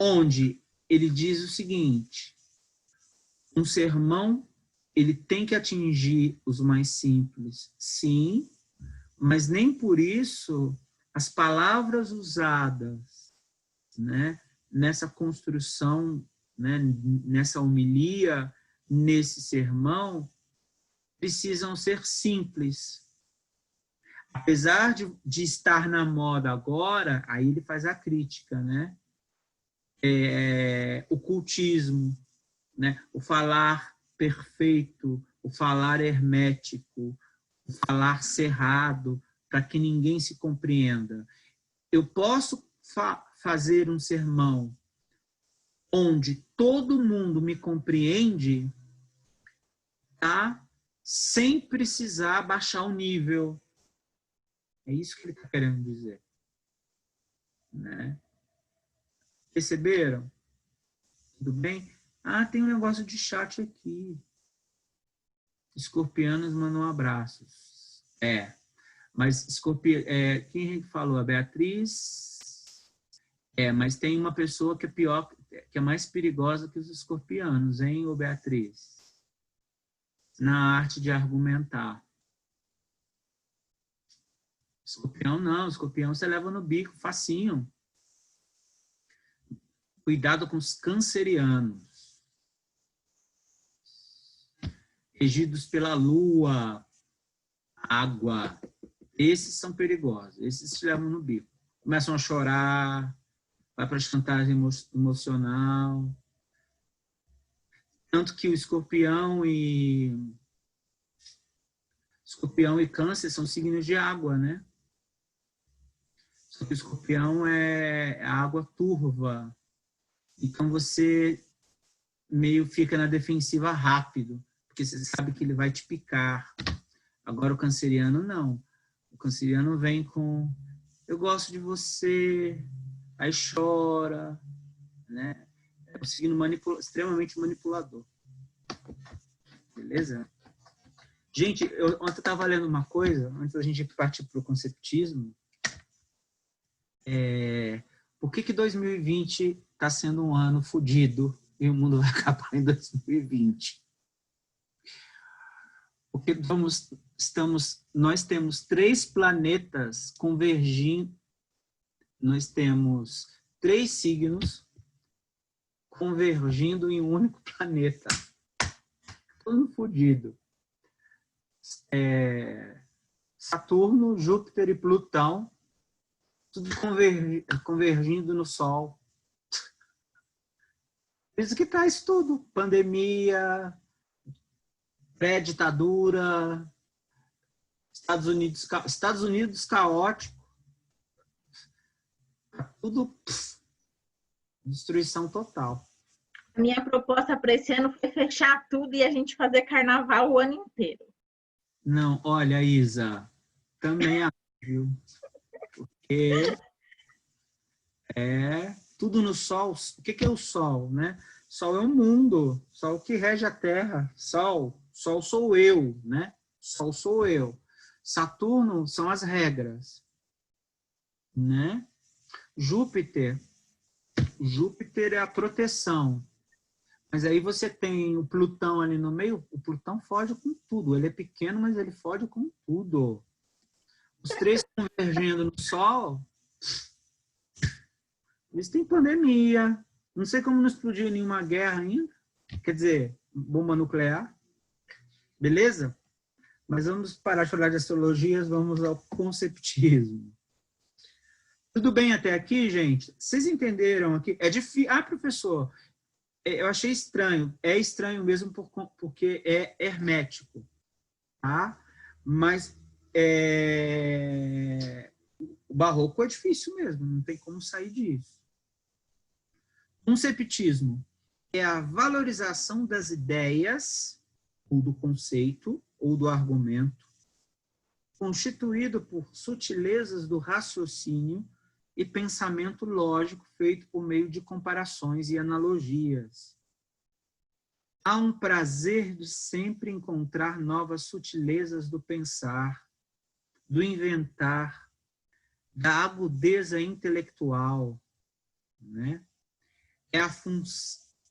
onde ele diz o seguinte: um sermão ele tem que atingir os mais simples, sim, mas nem por isso as palavras usadas, né, nessa construção, né, nessa homilia, nesse sermão, precisam ser simples. Apesar de estar na moda agora, aí ele faz a crítica, né? O cultismo, né? O falar perfeito, o falar hermético, o falar cerrado, para que ninguém se compreenda. Eu posso fazer um sermão onde todo mundo me compreende, tá? Sem precisar baixar o nível. É isso que ele está querendo dizer. Né? Perceberam? Tudo bem? Ah, tem um negócio de chat aqui. Escorpianos mandam abraços. Mas quem falou? A Beatriz? Mas tem uma pessoa que é pior, que é mais perigosa que os escorpianos, hein, ô Beatriz? Na arte de argumentar. Escorpião não, escorpião você leva no bico, facinho. Cuidado com os cancerianos. Regidos pela lua, água. Esses são perigosos, esses te levam no bico. Começam a chorar, vai para a chantagem emocional. Tanto que o escorpião e câncer são signos de água, né? Só que o escorpião é água turva. Então você meio fica na defensiva rápido, porque você sabe que ele vai te picar. Agora o canceriano não. O canceriano vem com eu gosto de você, aí chora, né? É um signo extremamente manipulador. Beleza? Gente, ontem eu estava lendo uma coisa, antes da gente partir para o conceptismo. Por que 2020 está sendo um ano fodido e o mundo vai acabar em 2020? Porque nós temos 3 planetas convergindo, nós temos 3 signos convergindo em um único planeta. Todo fodido. Saturno, Júpiter e Plutão, tudo convergindo no Sol. Por isso que traz tudo. Pandemia, pré-ditadura, Estados Unidos caótico. Tudo destruição total. A minha proposta para esse ano foi fechar tudo e a gente fazer carnaval o ano inteiro. Não, olha, Isa, também acho, viu? Porque tudo no Sol. O que é o Sol, né? Sol é o mundo, Sol que rege a Terra. Sol sou eu, né? Sol sou eu. Saturno são as regras, né? Júpiter é a proteção. Mas aí você tem o Plutão ali no meio, o Plutão foge com tudo. Ele é pequeno, mas ele foge com tudo. Os 3 convergendo no Sol, eles têm pandemia. Não sei como não explodiu nenhuma guerra ainda. Quer dizer, bomba nuclear. Beleza? Mas vamos parar de falar de astrologias, vamos ao conceptismo. Tudo bem até aqui, gente? Vocês entenderam aqui? É difícil. Ah, professor, eu achei estranho. É estranho mesmo porque é hermético, tá? Mas O barroco é difícil mesmo, não tem como sair disso. Conceptismo é a valorização das ideias, ou do conceito, ou do argumento, constituído por sutilezas do raciocínio e pensamento lógico feito por meio de comparações e analogias. Há um prazer de sempre encontrar novas sutilezas do pensar, do inventar, da agudeza intelectual, né?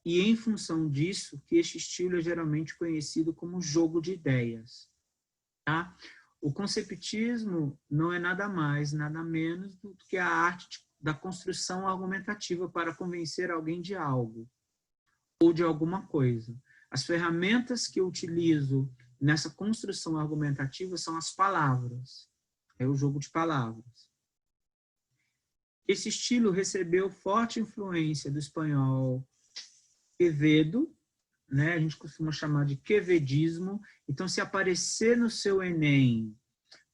E em função disso que este estilo é geralmente conhecido como jogo de ideias. Tá? O conceptismo não é nada mais, nada menos do que a arte da construção argumentativa para convencer alguém de algo ou de alguma coisa. As ferramentas que eu utilizo nessa construção argumentativa são as palavras. É o jogo de palavras. Esse estilo recebeu forte influência do espanhol Quevedo, né? A gente costuma chamar de quevedismo. Então, se aparecer no seu Enem,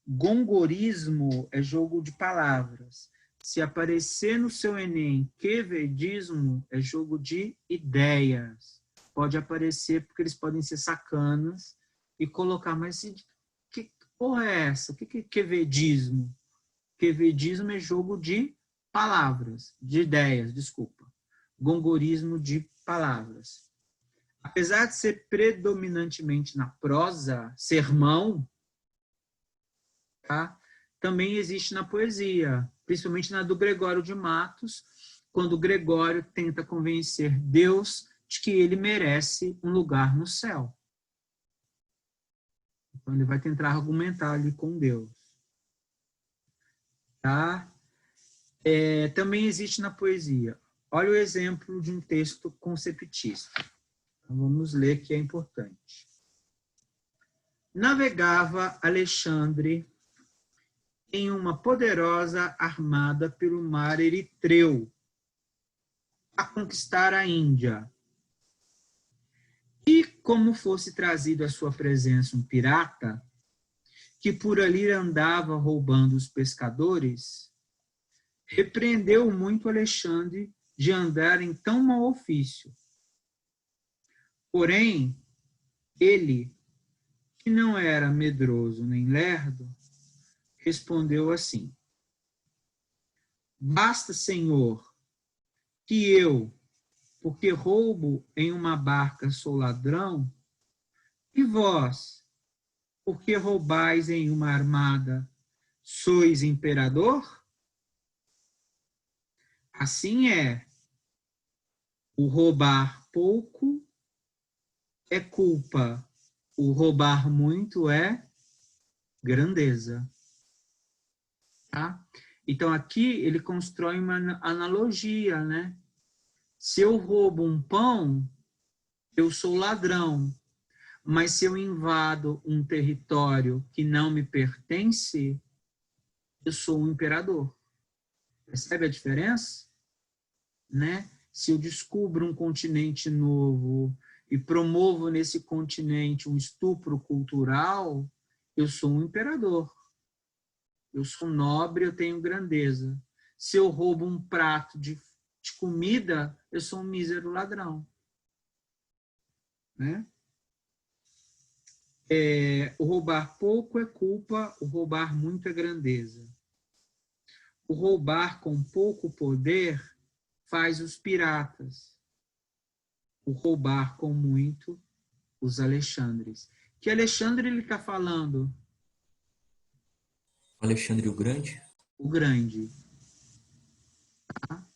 gongorismo é jogo de palavras. Se aparecer no seu Enem, quevedismo é jogo de ideias. Pode aparecer porque eles podem ser sacanas e colocar, mas que porra é essa? O que é quevedismo? Quevedismo é jogo de palavras, de ideias, desculpa. Gongorismo de palavras. Apesar de ser predominantemente na prosa, sermão, tá? Também existe na poesia, principalmente na do Gregório de Matos, quando Gregório tenta convencer Deus de que ele merece um lugar no céu. Então ele vai tentar argumentar ali com Deus. Tá? Também existe na poesia. Olha o exemplo de um texto conceptista. Então, vamos ler que é importante. Navegava Alexandre em uma poderosa armada pelo mar Eritreu a conquistar a Índia. E como fosse trazido à sua presença um pirata que por ali andava roubando os pescadores, repreendeu muito Alexandre de andar em tão mau ofício. Porém, ele, que não era medroso nem lerdo, respondeu assim: basta, Senhor, que eu, porque roubo em uma barca sou ladrão, e vós, porque roubais em uma armada, sois imperador? Assim é, o roubar pouco é culpa, o roubar muito é grandeza. Tá? Então, aqui ele constrói uma analogia, né? Se eu roubo um pão, eu sou ladrão. Mas se eu invado um território que não me pertence, eu sou um imperador. Percebe a diferença? Né? Se eu descubro um continente novo e promovo nesse continente um estupro cultural, eu sou um imperador. Eu sou nobre, eu tenho grandeza. Se eu roubo um prato de comida, eu sou um mísero ladrão. Né? O roubar pouco é culpa, o roubar muito é grandeza. O roubar com pouco poder faz os piratas. O roubar com muito, os Alexandres. Que Alexandre ele está falando? Alexandre o Grande? O Grande. Tá?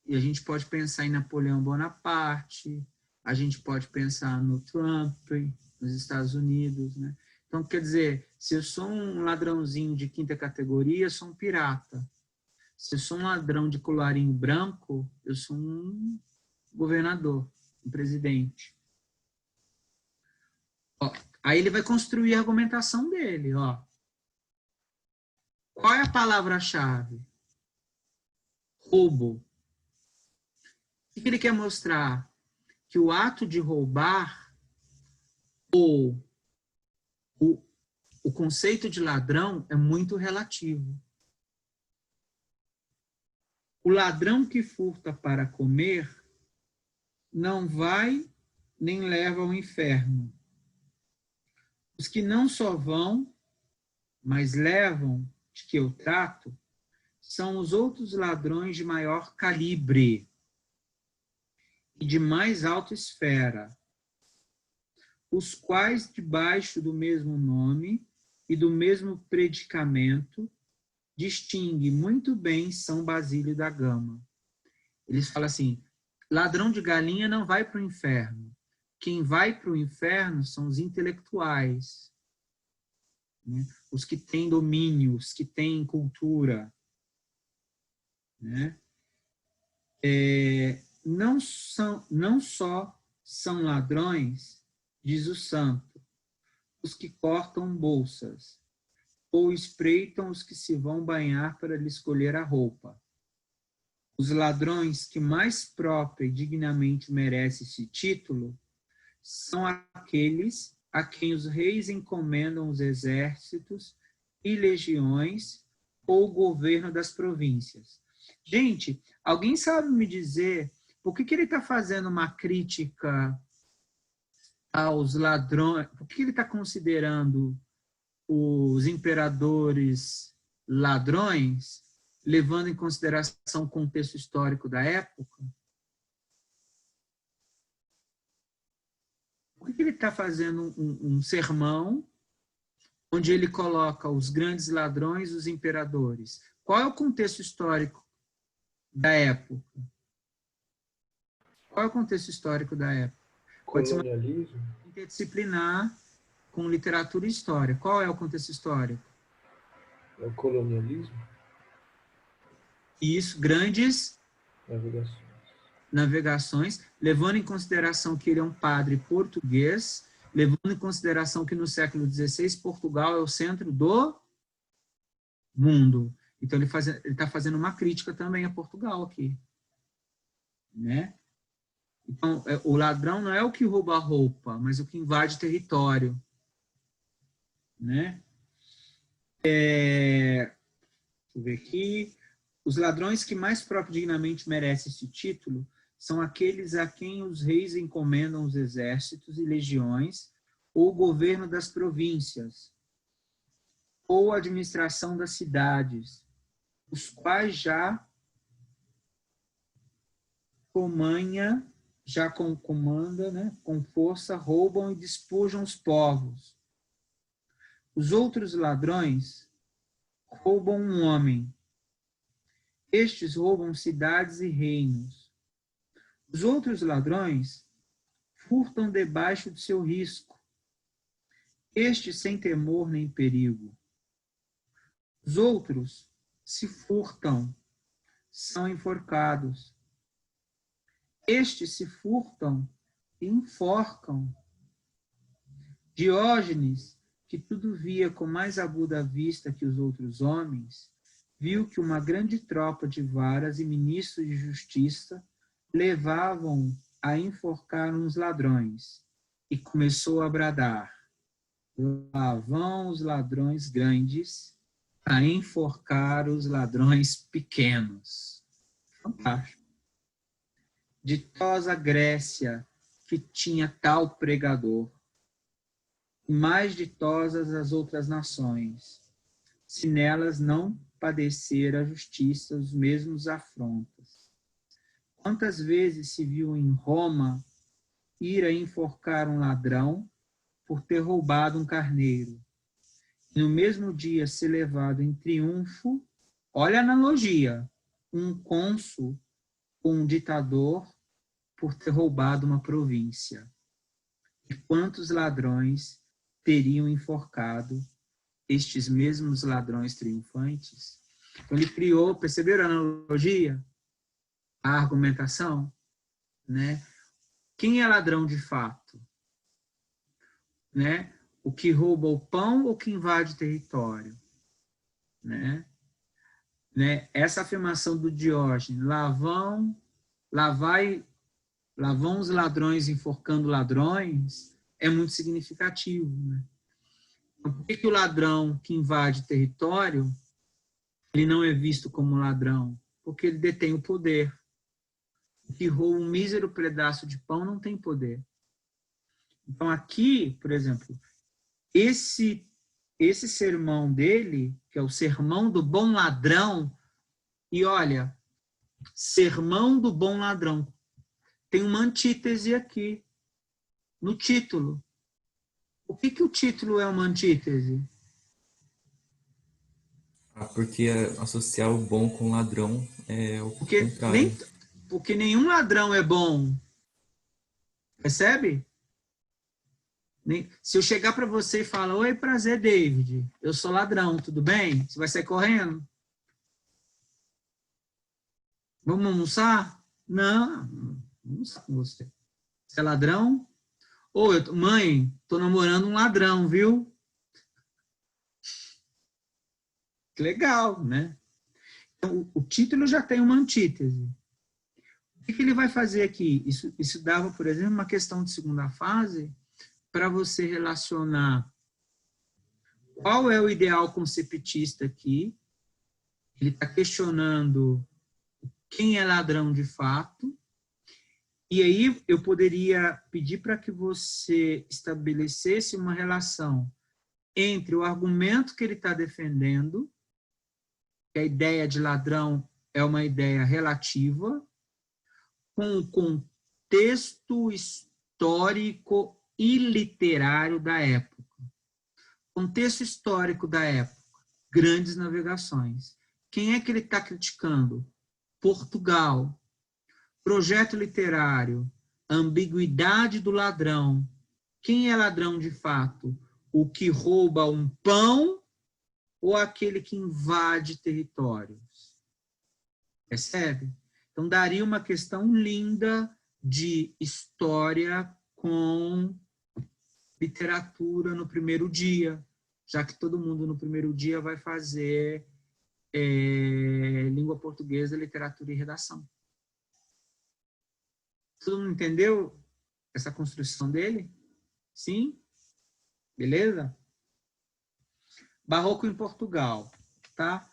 E a gente pode pensar em Napoleão Bonaparte, a gente pode pensar no Trump, nos Estados Unidos, né? Então, quer dizer, se eu sou um ladrãozinho de quinta categoria, eu sou um pirata. Se eu sou um ladrão de colarinho branco, eu sou um governador, um presidente. Ó, aí ele vai construir a argumentação dele. Ó. Qual é a palavra-chave? Roubo. O que ele quer mostrar? Que o ato de roubar ou o conceito de ladrão é muito relativo. O ladrão que furta para comer não vai nem leva ao inferno. Os que não só vão, mas levam, de que eu trato, são os outros ladrões de maior calibre e de mais alta esfera, os quais, debaixo do mesmo nome e do mesmo predicamento, distingue muito bem São Basílio da Gama. Eles falam assim, ladrão de galinha não vai para o inferno. Quem vai para o inferno são os intelectuais, né? Os que têm domínio, os que têm cultura. Né? Não só são ladrões, diz o santo, os que cortam bolsas, ou espreitam os que se vão banhar para lhe escolher a roupa. Os ladrões que mais própria e dignamente merecem esse título são aqueles a quem os reis encomendam os exércitos e legiões ou o governo das províncias. Gente, alguém sabe me dizer por que ele está fazendo uma crítica aos ladrões? Por que ele está considerando os imperadores ladrões, levando em consideração o contexto histórico da época? Por que ele está fazendo um sermão onde ele coloca os grandes ladrões e os imperadores? Qual é o contexto histórico da época? Qual é o contexto histórico da época? Pode ser Colonialismo? uma interdisciplinar com literatura e história. Qual é o contexto histórico? É o colonialismo? Isso, grandes navegações, levando em consideração que ele é um padre português, levando em consideração que no século XVI Portugal é o centro do mundo. Então ele está fazendo uma crítica também a Portugal aqui, né? Então o ladrão não é o que rouba a roupa, mas o que invade território, né? Deixa eu ver aqui. Os ladrões que mais próprio dignamente merecem esse título são aqueles a quem os reis encomendam os exércitos e legiões, ou o governo das províncias, ou a administração das cidades, os quais já comanda, né, com força, roubam e despojam os povos. Os outros ladrões roubam um homem. Estes roubam cidades e reinos. Os outros ladrões furtam debaixo do seu risco. Estes sem temor nem perigo. Os outros, se furtam, são enforcados. Estes se furtam e enforcam. Diógenes, que tudo via com mais aguda vista que os outros homens, viu que uma grande tropa de varas e ministros de justiça levavam a enforcar uns ladrões, e começou a bradar: lá vão os ladrões grandes a enforcar os ladrões pequenos. Fantástico. Ditosa Grécia, que tinha tal pregador, e mais ditosas as outras nações, se nelas não padecer a justiça os mesmos afrontas. Quantas vezes se viu em Roma ir a enforcar um ladrão por ter roubado um carneiro, e no mesmo dia ser levado em triunfo, olha a analogia, um cônsul ou um ditador por ter roubado uma província. E quantos ladrões teriam enforcado estes mesmos ladrões triunfantes? Então ele criou, perceberam a analogia? A argumentação? Né? Quem é ladrão de fato? Né? O que rouba o pão ou que invade território? Né? Essa afirmação do Diógenes, lá vão os ladrões enforcando ladrões, é muito significativo. Né? Então, por que o ladrão que invade território, ele não é visto como ladrão? porque ele detém o poder. O que rouba um mísero pedaço de pão não tem poder. Então aqui, por exemplo, esse sermão dele, que é o sermão do bom ladrão, e olha, sermão do bom ladrão, tem uma antítese aqui, no título. O que o título é uma antítese? Porque associar o bom com o ladrão é o contrário. Porque nenhum ladrão é bom. Percebe? Se eu chegar para você e falar, oi, prazer, David, eu sou ladrão, tudo bem? Você vai sair correndo? Vamos almoçar? Não, não almoçar com você. Você é ladrão? Mãe, tô namorando um ladrão, viu? Que legal, né? Então, o título já tem uma antítese. O que ele vai fazer aqui? Isso dava, por exemplo, uma questão de segunda fase para você relacionar qual é o ideal conceptista aqui. Ele está questionando quem é ladrão de fato. E aí eu poderia pedir para que você estabelecesse uma relação entre o argumento que ele está defendendo, que a ideia de ladrão é uma ideia relativa, com o contexto histórico e literário da época. Contexto histórico da época, grandes navegações. Quem é que ele está criticando? Portugal. Projeto literário, ambiguidade do ladrão. Quem é ladrão de fato? O que rouba um pão ou aquele que invade territórios? Percebe? Então, daria uma questão linda de história com literatura no primeiro dia, já que todo mundo no primeiro dia vai fazer língua portuguesa, literatura e redação. Todo mundo entendeu essa construção dele? Sim? Beleza? Barroco em Portugal, tá?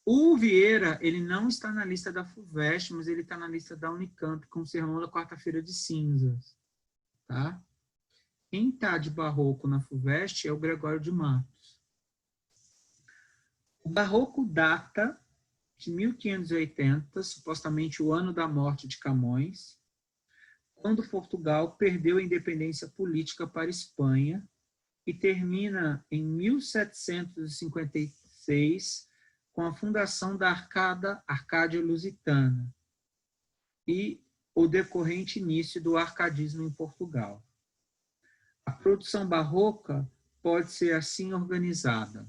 O Vieira, ele não está na lista da FUVEST, mas ele está na lista da Unicamp, com o sermão da quarta-feira de cinzas, tá? Quem está de Barroco na FUVEST é o Gregório de Matos. O Barroco data de 1580, supostamente o ano da morte de Camões, quando Portugal perdeu a independência política para a Espanha, e termina em 1756 com a fundação da Arcádia Lusitana e o decorrente início do arcadismo em Portugal. A produção barroca pode ser assim organizada,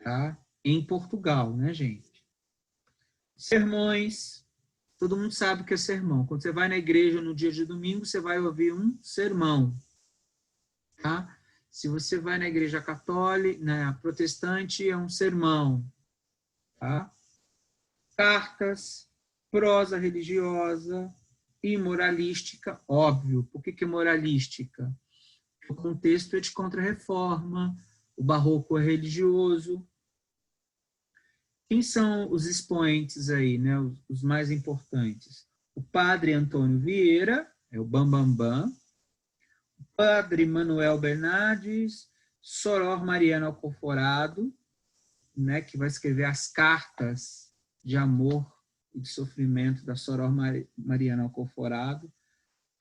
tá? Em Portugal, né, gente? Sermões. Todo mundo sabe o que é sermão. Quando você vai na igreja no dia de domingo, você vai ouvir um sermão. Tá? Se você vai na igreja católica, na protestante, é um sermão. Tá? Cartas, prosa religiosa e moralística, óbvio. Por que é moralística? O contexto é de contra-reforma, o barroco é religioso. Quem são os expoentes aí, né? Os mais importantes? O padre Antônio Vieira, é o Bambambam, o padre Manuel Bernardes, Soror Mariano Alcoforado, né, que vai escrever as cartas de amor e de sofrimento da Soror Mariano Alcoforado,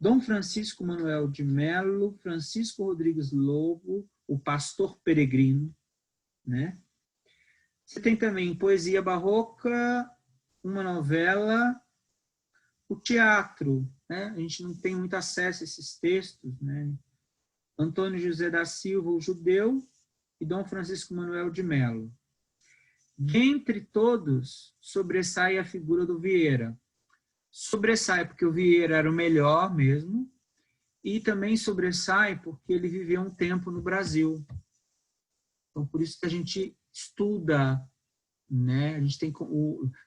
Dom Francisco Manuel de Melo, Francisco Rodrigues Lobo, o pastor peregrino, né? Você tem também poesia barroca, uma novela, o teatro, né? A gente não tem muito acesso a esses textos, né? Antônio José da Silva, o judeu, e Dom Francisco Manuel de Melo. Dentre todos, sobressai a figura do Vieira. Sobressai porque o Vieira era o melhor mesmo, e também sobressai porque ele viveu um tempo no Brasil. Então, por isso que a gente estuda, né? A gente tem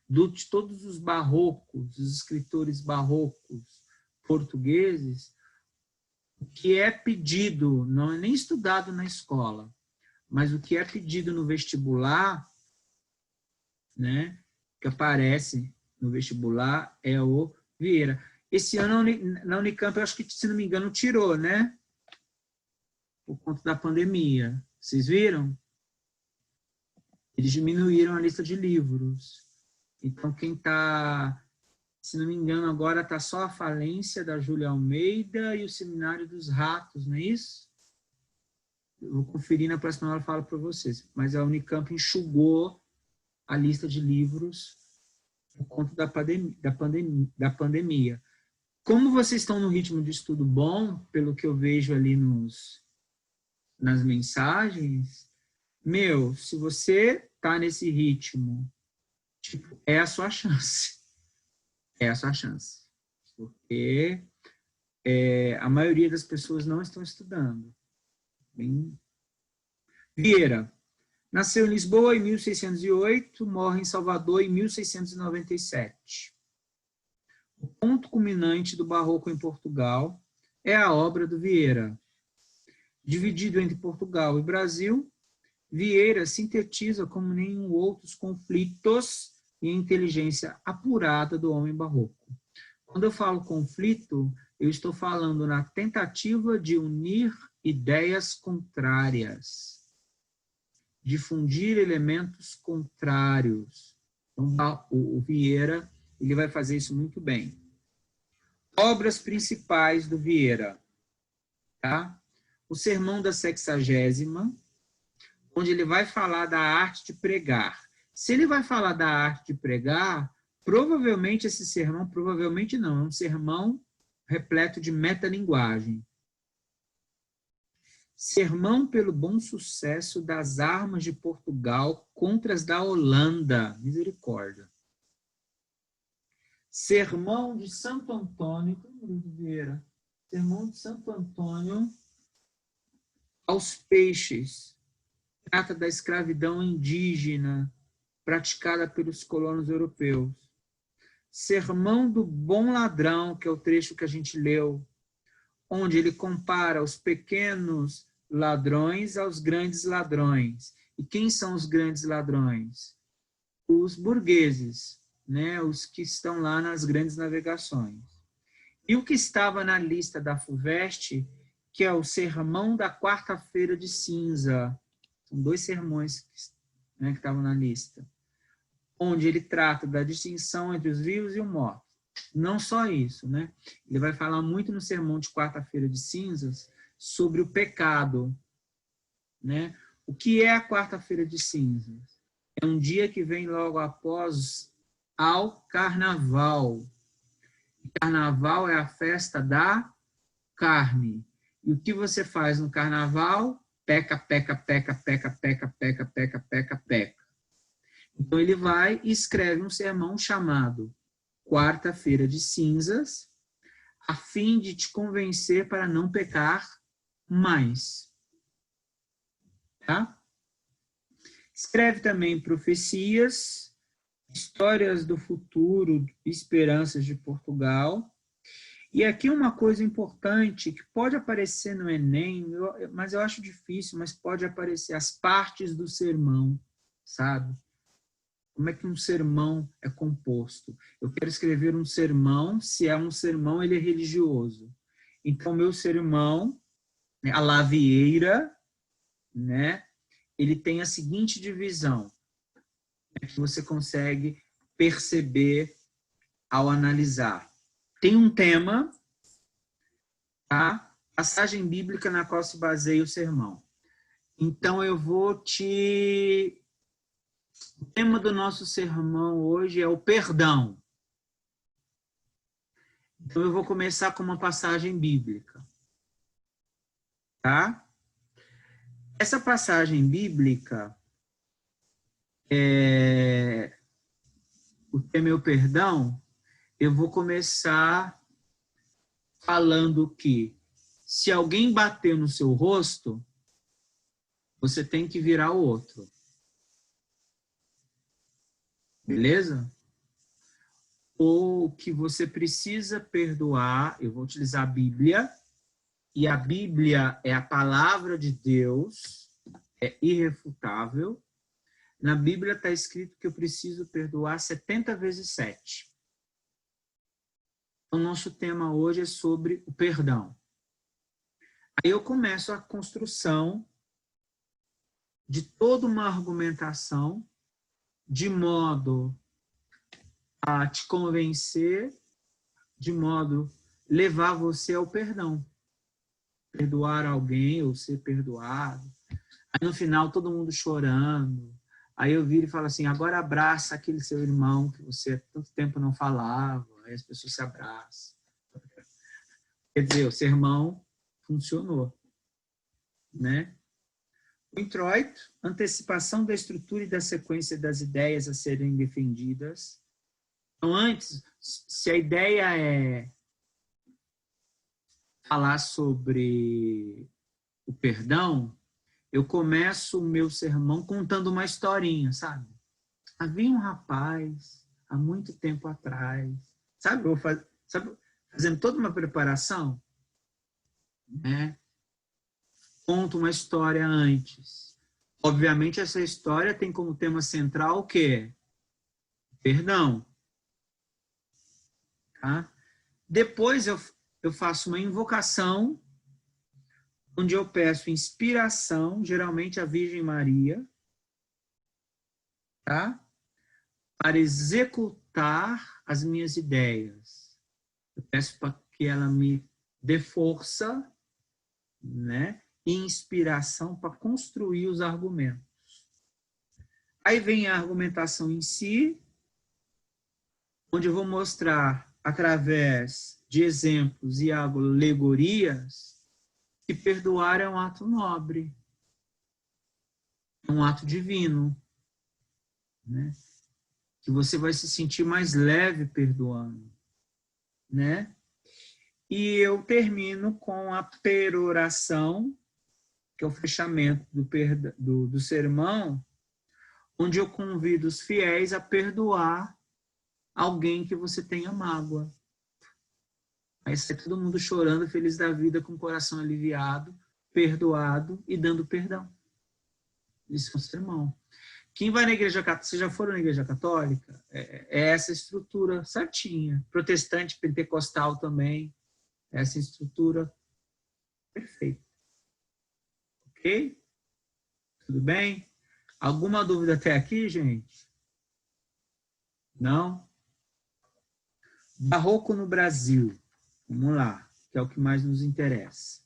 de todos os barrocos, os escritores barrocos portugueses, o que é pedido, não é nem estudado na escola, mas o que é pedido no vestibular, né? que aparece no vestibular é o Vieira. Esse ano na Unicamp, eu acho que, se não me engano, tirou, né? Por conta da pandemia. Vocês viram? Eles diminuíram a lista de livros. Então, quem está, se não me engano, agora está só a Falência, da Júlia Almeida, e o Seminário dos Ratos, não é isso? Eu vou conferir na próxima hora e falo para vocês. Mas a Unicamp enxugou a lista de livros por conta da pandemia. Como vocês estão no ritmo de estudo bom, pelo que eu vejo ali nas mensagens, se você está nesse ritmo, tipo, é a sua chance. É a sua chance. Porque a maioria das pessoas não estão estudando. Vieira. Nasceu em Lisboa em 1608, morre em Salvador em 1697. O ponto culminante do barroco em Portugal é a obra do Vieira. Dividido entre Portugal e Brasil, Vieira sintetiza como nenhum outros conflitos e a inteligência apurada do homem barroco. Quando eu falo conflito, eu estou falando na tentativa de unir ideias contrárias, difundir elementos contrários. Então, o Vieira, ele vai fazer isso muito bem. Obras principais do Vieira, tá? O Sermão da Sexagésima, onde ele vai falar da arte de pregar. Se ele vai falar da arte de pregar, provavelmente esse sermão, provavelmente não, é um sermão repleto de metalinguagem. Sermão pelo bom sucesso das armas de Portugal contra as da Holanda. Misericórdia. Sermão de Santo Antônio, Vieira. Sermão de Santo Antônio aos peixes. Trata da escravidão indígena praticada pelos colonos europeus. Sermão do bom ladrão, que é o trecho que a gente leu, onde ele compara os pequenos ladrões aos grandes ladrões. E quem são os grandes ladrões? Os burgueses, né? Os que estão lá nas grandes navegações. E o que estava na lista da FUVEST, que é o Sermão da Quarta-feira de Cinza. São 2 sermões que estavam na lista, onde ele trata da distinção entre os vivos e os mortos. Não só isso, né? Ele vai falar muito no sermão de Quarta-feira de Cinzas sobre o pecado, né? O que é a Quarta-feira de Cinzas? É um dia que vem logo após ao Carnaval. Carnaval é a festa da carne. E o que você faz no Carnaval? Peca, peca, peca, peca, peca, peca, peca, peca, peca. Então ele vai e escreve um sermão chamado Quarta-feira de Cinzas, a fim de te convencer para não pecar mais. Tá? Escreve também profecias, histórias do futuro, esperanças de Portugal. E aqui uma coisa importante que pode aparecer no Enem, mas eu acho difícil, mas pode aparecer as partes do sermão, sabe? Como é que um sermão é composto? Eu quero escrever um sermão, se é um sermão, ele é religioso. Então, meu sermão, a la Vieira, né, ele tem a seguinte divisão, que você consegue perceber ao analisar. Tem um tema, tá? Passagem bíblica na qual se baseia o sermão. Então, eu vou te... O tema do nosso sermão hoje é o perdão. Então, eu vou começar com uma passagem bíblica. Tá? Essa passagem bíblica, o tema é o perdão. Eu vou começar falando que se alguém bater no seu rosto, você tem que virar o outro. Beleza? Ou que você precisa perdoar, eu vou utilizar a Bíblia, e a Bíblia é a palavra de Deus, é irrefutável. Na Bíblia está escrito que eu preciso perdoar 70 vezes 7. O nosso tema hoje é sobre o perdão. Aí eu começo a construção de toda uma argumentação de modo a te convencer, de modo a levar você ao perdão. Perdoar alguém ou ser perdoado. Aí no final todo mundo chorando. Aí eu viro e falo assim, agora abraça aquele seu irmão que você há tanto tempo não falava. Aí as pessoas se abraçam. Quer dizer, o sermão funcionou. Né? O introito, antecipação da estrutura e da sequência das ideias a serem defendidas. Então, antes, se a ideia é falar sobre o perdão, eu começo o meu sermão contando uma historinha, sabe? Havia um rapaz, há muito tempo atrás, sabe? Fazendo toda uma preparação, né? Conto uma história antes. Obviamente, essa história tem como tema central o quê? Perdão. Tá? Depois eu faço uma invocação, onde eu peço inspiração, geralmente a Virgem Maria, tá? Para executar as minhas ideias. Eu peço para que ela me dê força, né? E inspiração para construir os argumentos. Aí vem a argumentação em si, onde eu vou mostrar, através de exemplos e alegorias, que perdoar é um ato nobre, é um ato divino, né? Que você vai se sentir mais leve perdoando, né? E eu termino com a peroração, que é o fechamento do sermão, onde eu convido os fiéis a perdoar alguém que você tenha mágoa. Aí sai todo mundo chorando, feliz da vida, com o coração aliviado, perdoado e dando perdão. Isso é um sermão. Quem vai na igreja católica, vocês já foram na igreja católica? É essa estrutura certinha. Protestante, pentecostal também, essa estrutura perfeita. Ok? Tudo bem? Alguma dúvida até aqui, gente? Não? Barroco no Brasil. Vamos lá, que é o que mais nos interessa.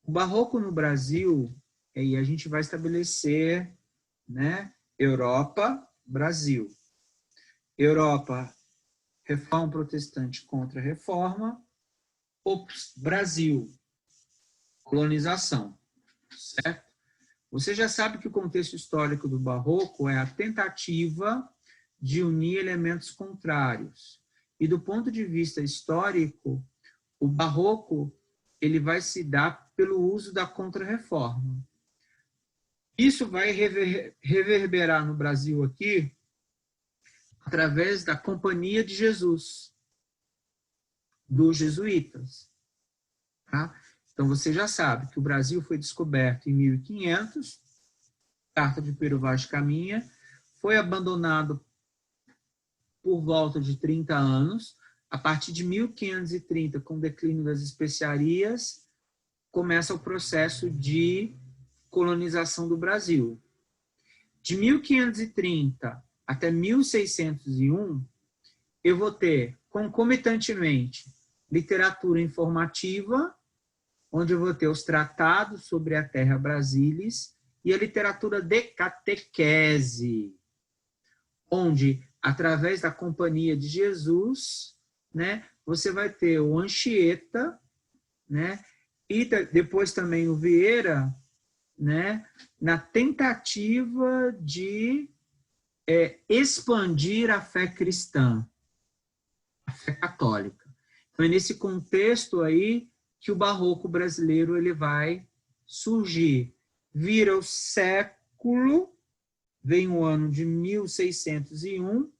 O barroco no Brasil, aí a gente vai estabelecer, né, Europa, Brasil. Europa, reforma protestante contra reforma. Ops, Brasil, colonização. Certo? Você já sabe que o contexto histórico do barroco é a tentativa de unir elementos contrários. E do ponto de vista histórico, o barroco ele vai se dar pelo uso da contra-reforma. Isso vai reverberar no Brasil aqui através da Companhia de Jesus, dos jesuítas. Tá? Então, você já sabe que o Brasil foi descoberto em 1500, Carta de Pero Vaz de Caminha, foi abandonado por volta de 30 anos. A partir de 1530, com o declínio das especiarias, começa o processo de colonização do Brasil. De 1530 até 1601, eu vou ter, concomitantemente, literatura informativa, onde eu vou ter os tratados sobre a Terra Brasilis e a literatura de catequese, onde, através da Companhia de Jesus, né, você vai ter o Anchieta, né, e depois também o Vieira, né, na tentativa de expandir a fé cristã, a fé católica. Então, é nesse contexto aí que o barroco brasileiro ele vai surgir. Vira o século, vem o ano de 1601,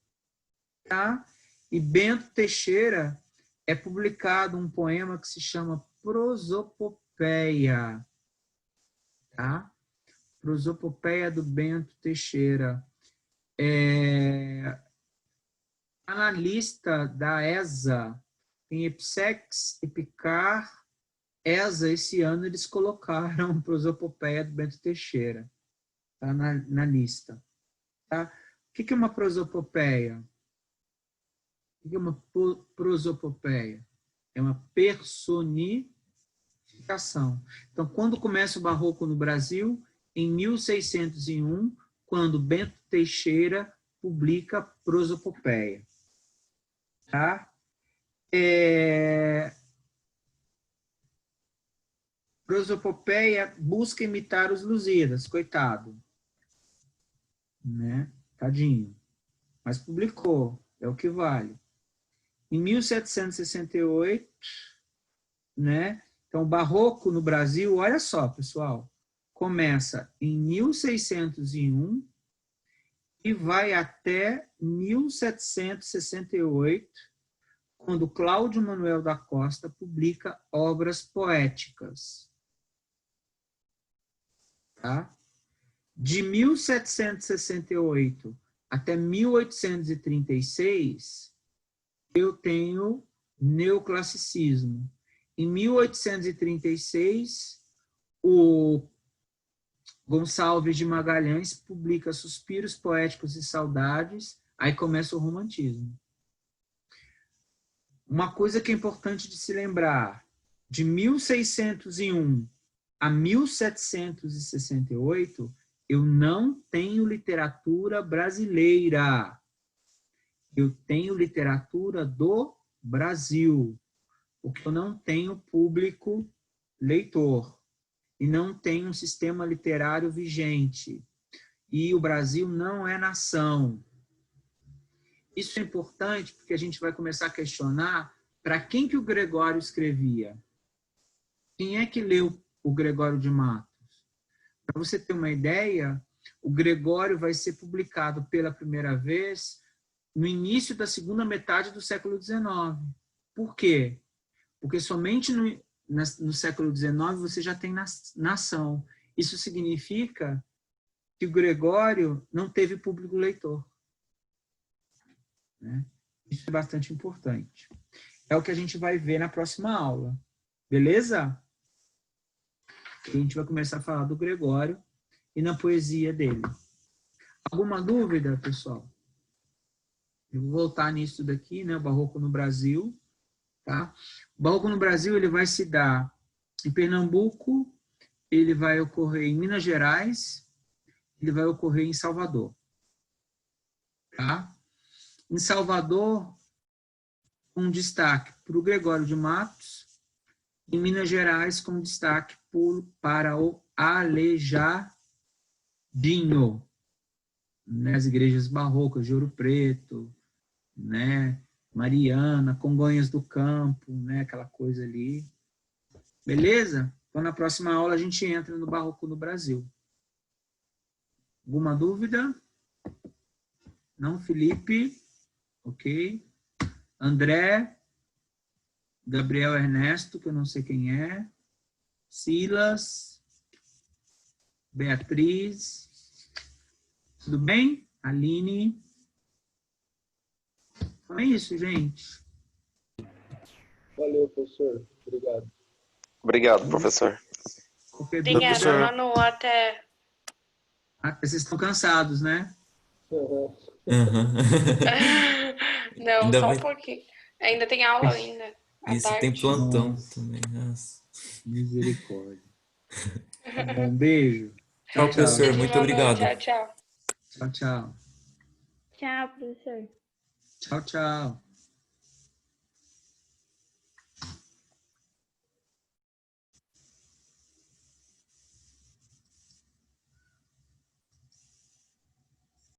tá? E Bento Teixeira é publicado um poema que se chama Prosopopeia, tá? Prosopopeia do Bento Teixeira. Tá na lista da ESA, em Epsex, Epicar, ESA, esse ano eles colocaram Prosopopeia do Bento Teixeira. Tá na lista. Tá? O que é uma prosopopeia? O que é uma prosopopeia? É uma personificação. Então, quando começa o Barroco no Brasil? Em 1601, quando Bento Teixeira publica Prosopopeia. Tá? Prosopopeia busca imitar os Lusíadas, coitado. Né? Tadinho. Mas publicou, é o que vale. Em 1768, né? Então, o Barroco no Brasil, olha só, pessoal, começa em 1601 e vai até 1768, quando Cláudio Manuel da Costa publica obras poéticas. Tá? De 1768 até 1836, eu tenho neoclassicismo. Em 1836, o Gonçalves de Magalhães publica Suspiros Poéticos e Saudades, aí começa o romantismo. Uma coisa que é importante de se lembrar, de 1601 a 1768, eu não tenho literatura brasileira. Eu tenho literatura do Brasil, porque eu não tenho público leitor e não tenho um sistema literário vigente. E o Brasil não é nação. Isso é importante porque a gente vai começar a questionar para quem que o Gregório escrevia. Quem é que leu o Gregório de Matos? Para você ter uma ideia, o Gregório vai ser publicado pela primeira vez no início da segunda metade do século XIX. Por quê? Porque somente no século XIX você já tem nação. Isso significa que o Gregório não teve público leitor. Né? Isso é bastante importante. É o que a gente vai ver na próxima aula. Beleza? A gente vai começar a falar do Gregório e na poesia dele. Alguma dúvida, pessoal? Eu vou voltar nisso daqui, né? O Barroco no Brasil. Tá? O Barroco no Brasil ele vai se dar em Pernambuco, ele vai ocorrer em Minas Gerais, ele vai ocorrer em Salvador. Tá? Em Salvador, um destaque para o Gregório de Matos, em Minas Gerais, com destaque para o Aleijadinho, né? As igrejas barrocas de Ouro Preto, né? Mariana, Congonhas do Campo, né? Aquela coisa ali. Beleza? Então, na próxima aula, a gente entra no Barroco no Brasil. Alguma dúvida? Não, Felipe? Ok. André? Gabriel Ernesto, que eu não sei quem é. Silas? Beatriz? Tudo bem? Aline? Então é isso, gente. Valeu, professor. Obrigado. Obrigado, professor. Qualquer Obrigada, dúvida... Manu. Até. Vocês estão cansados, né? Uhum. Aham. Não, Ainda só vai- um pouquinho. Ainda tem aula ainda. À Isso, tem tarde. plantão Nossa. também. Nossa. Misericórdia. Tá bom, beijo. Tchau, professor. Beijo, Muito Manu. obrigado. Tchau, tchau. Tchau, tchau. Tchau, professor. Tchau, tchau.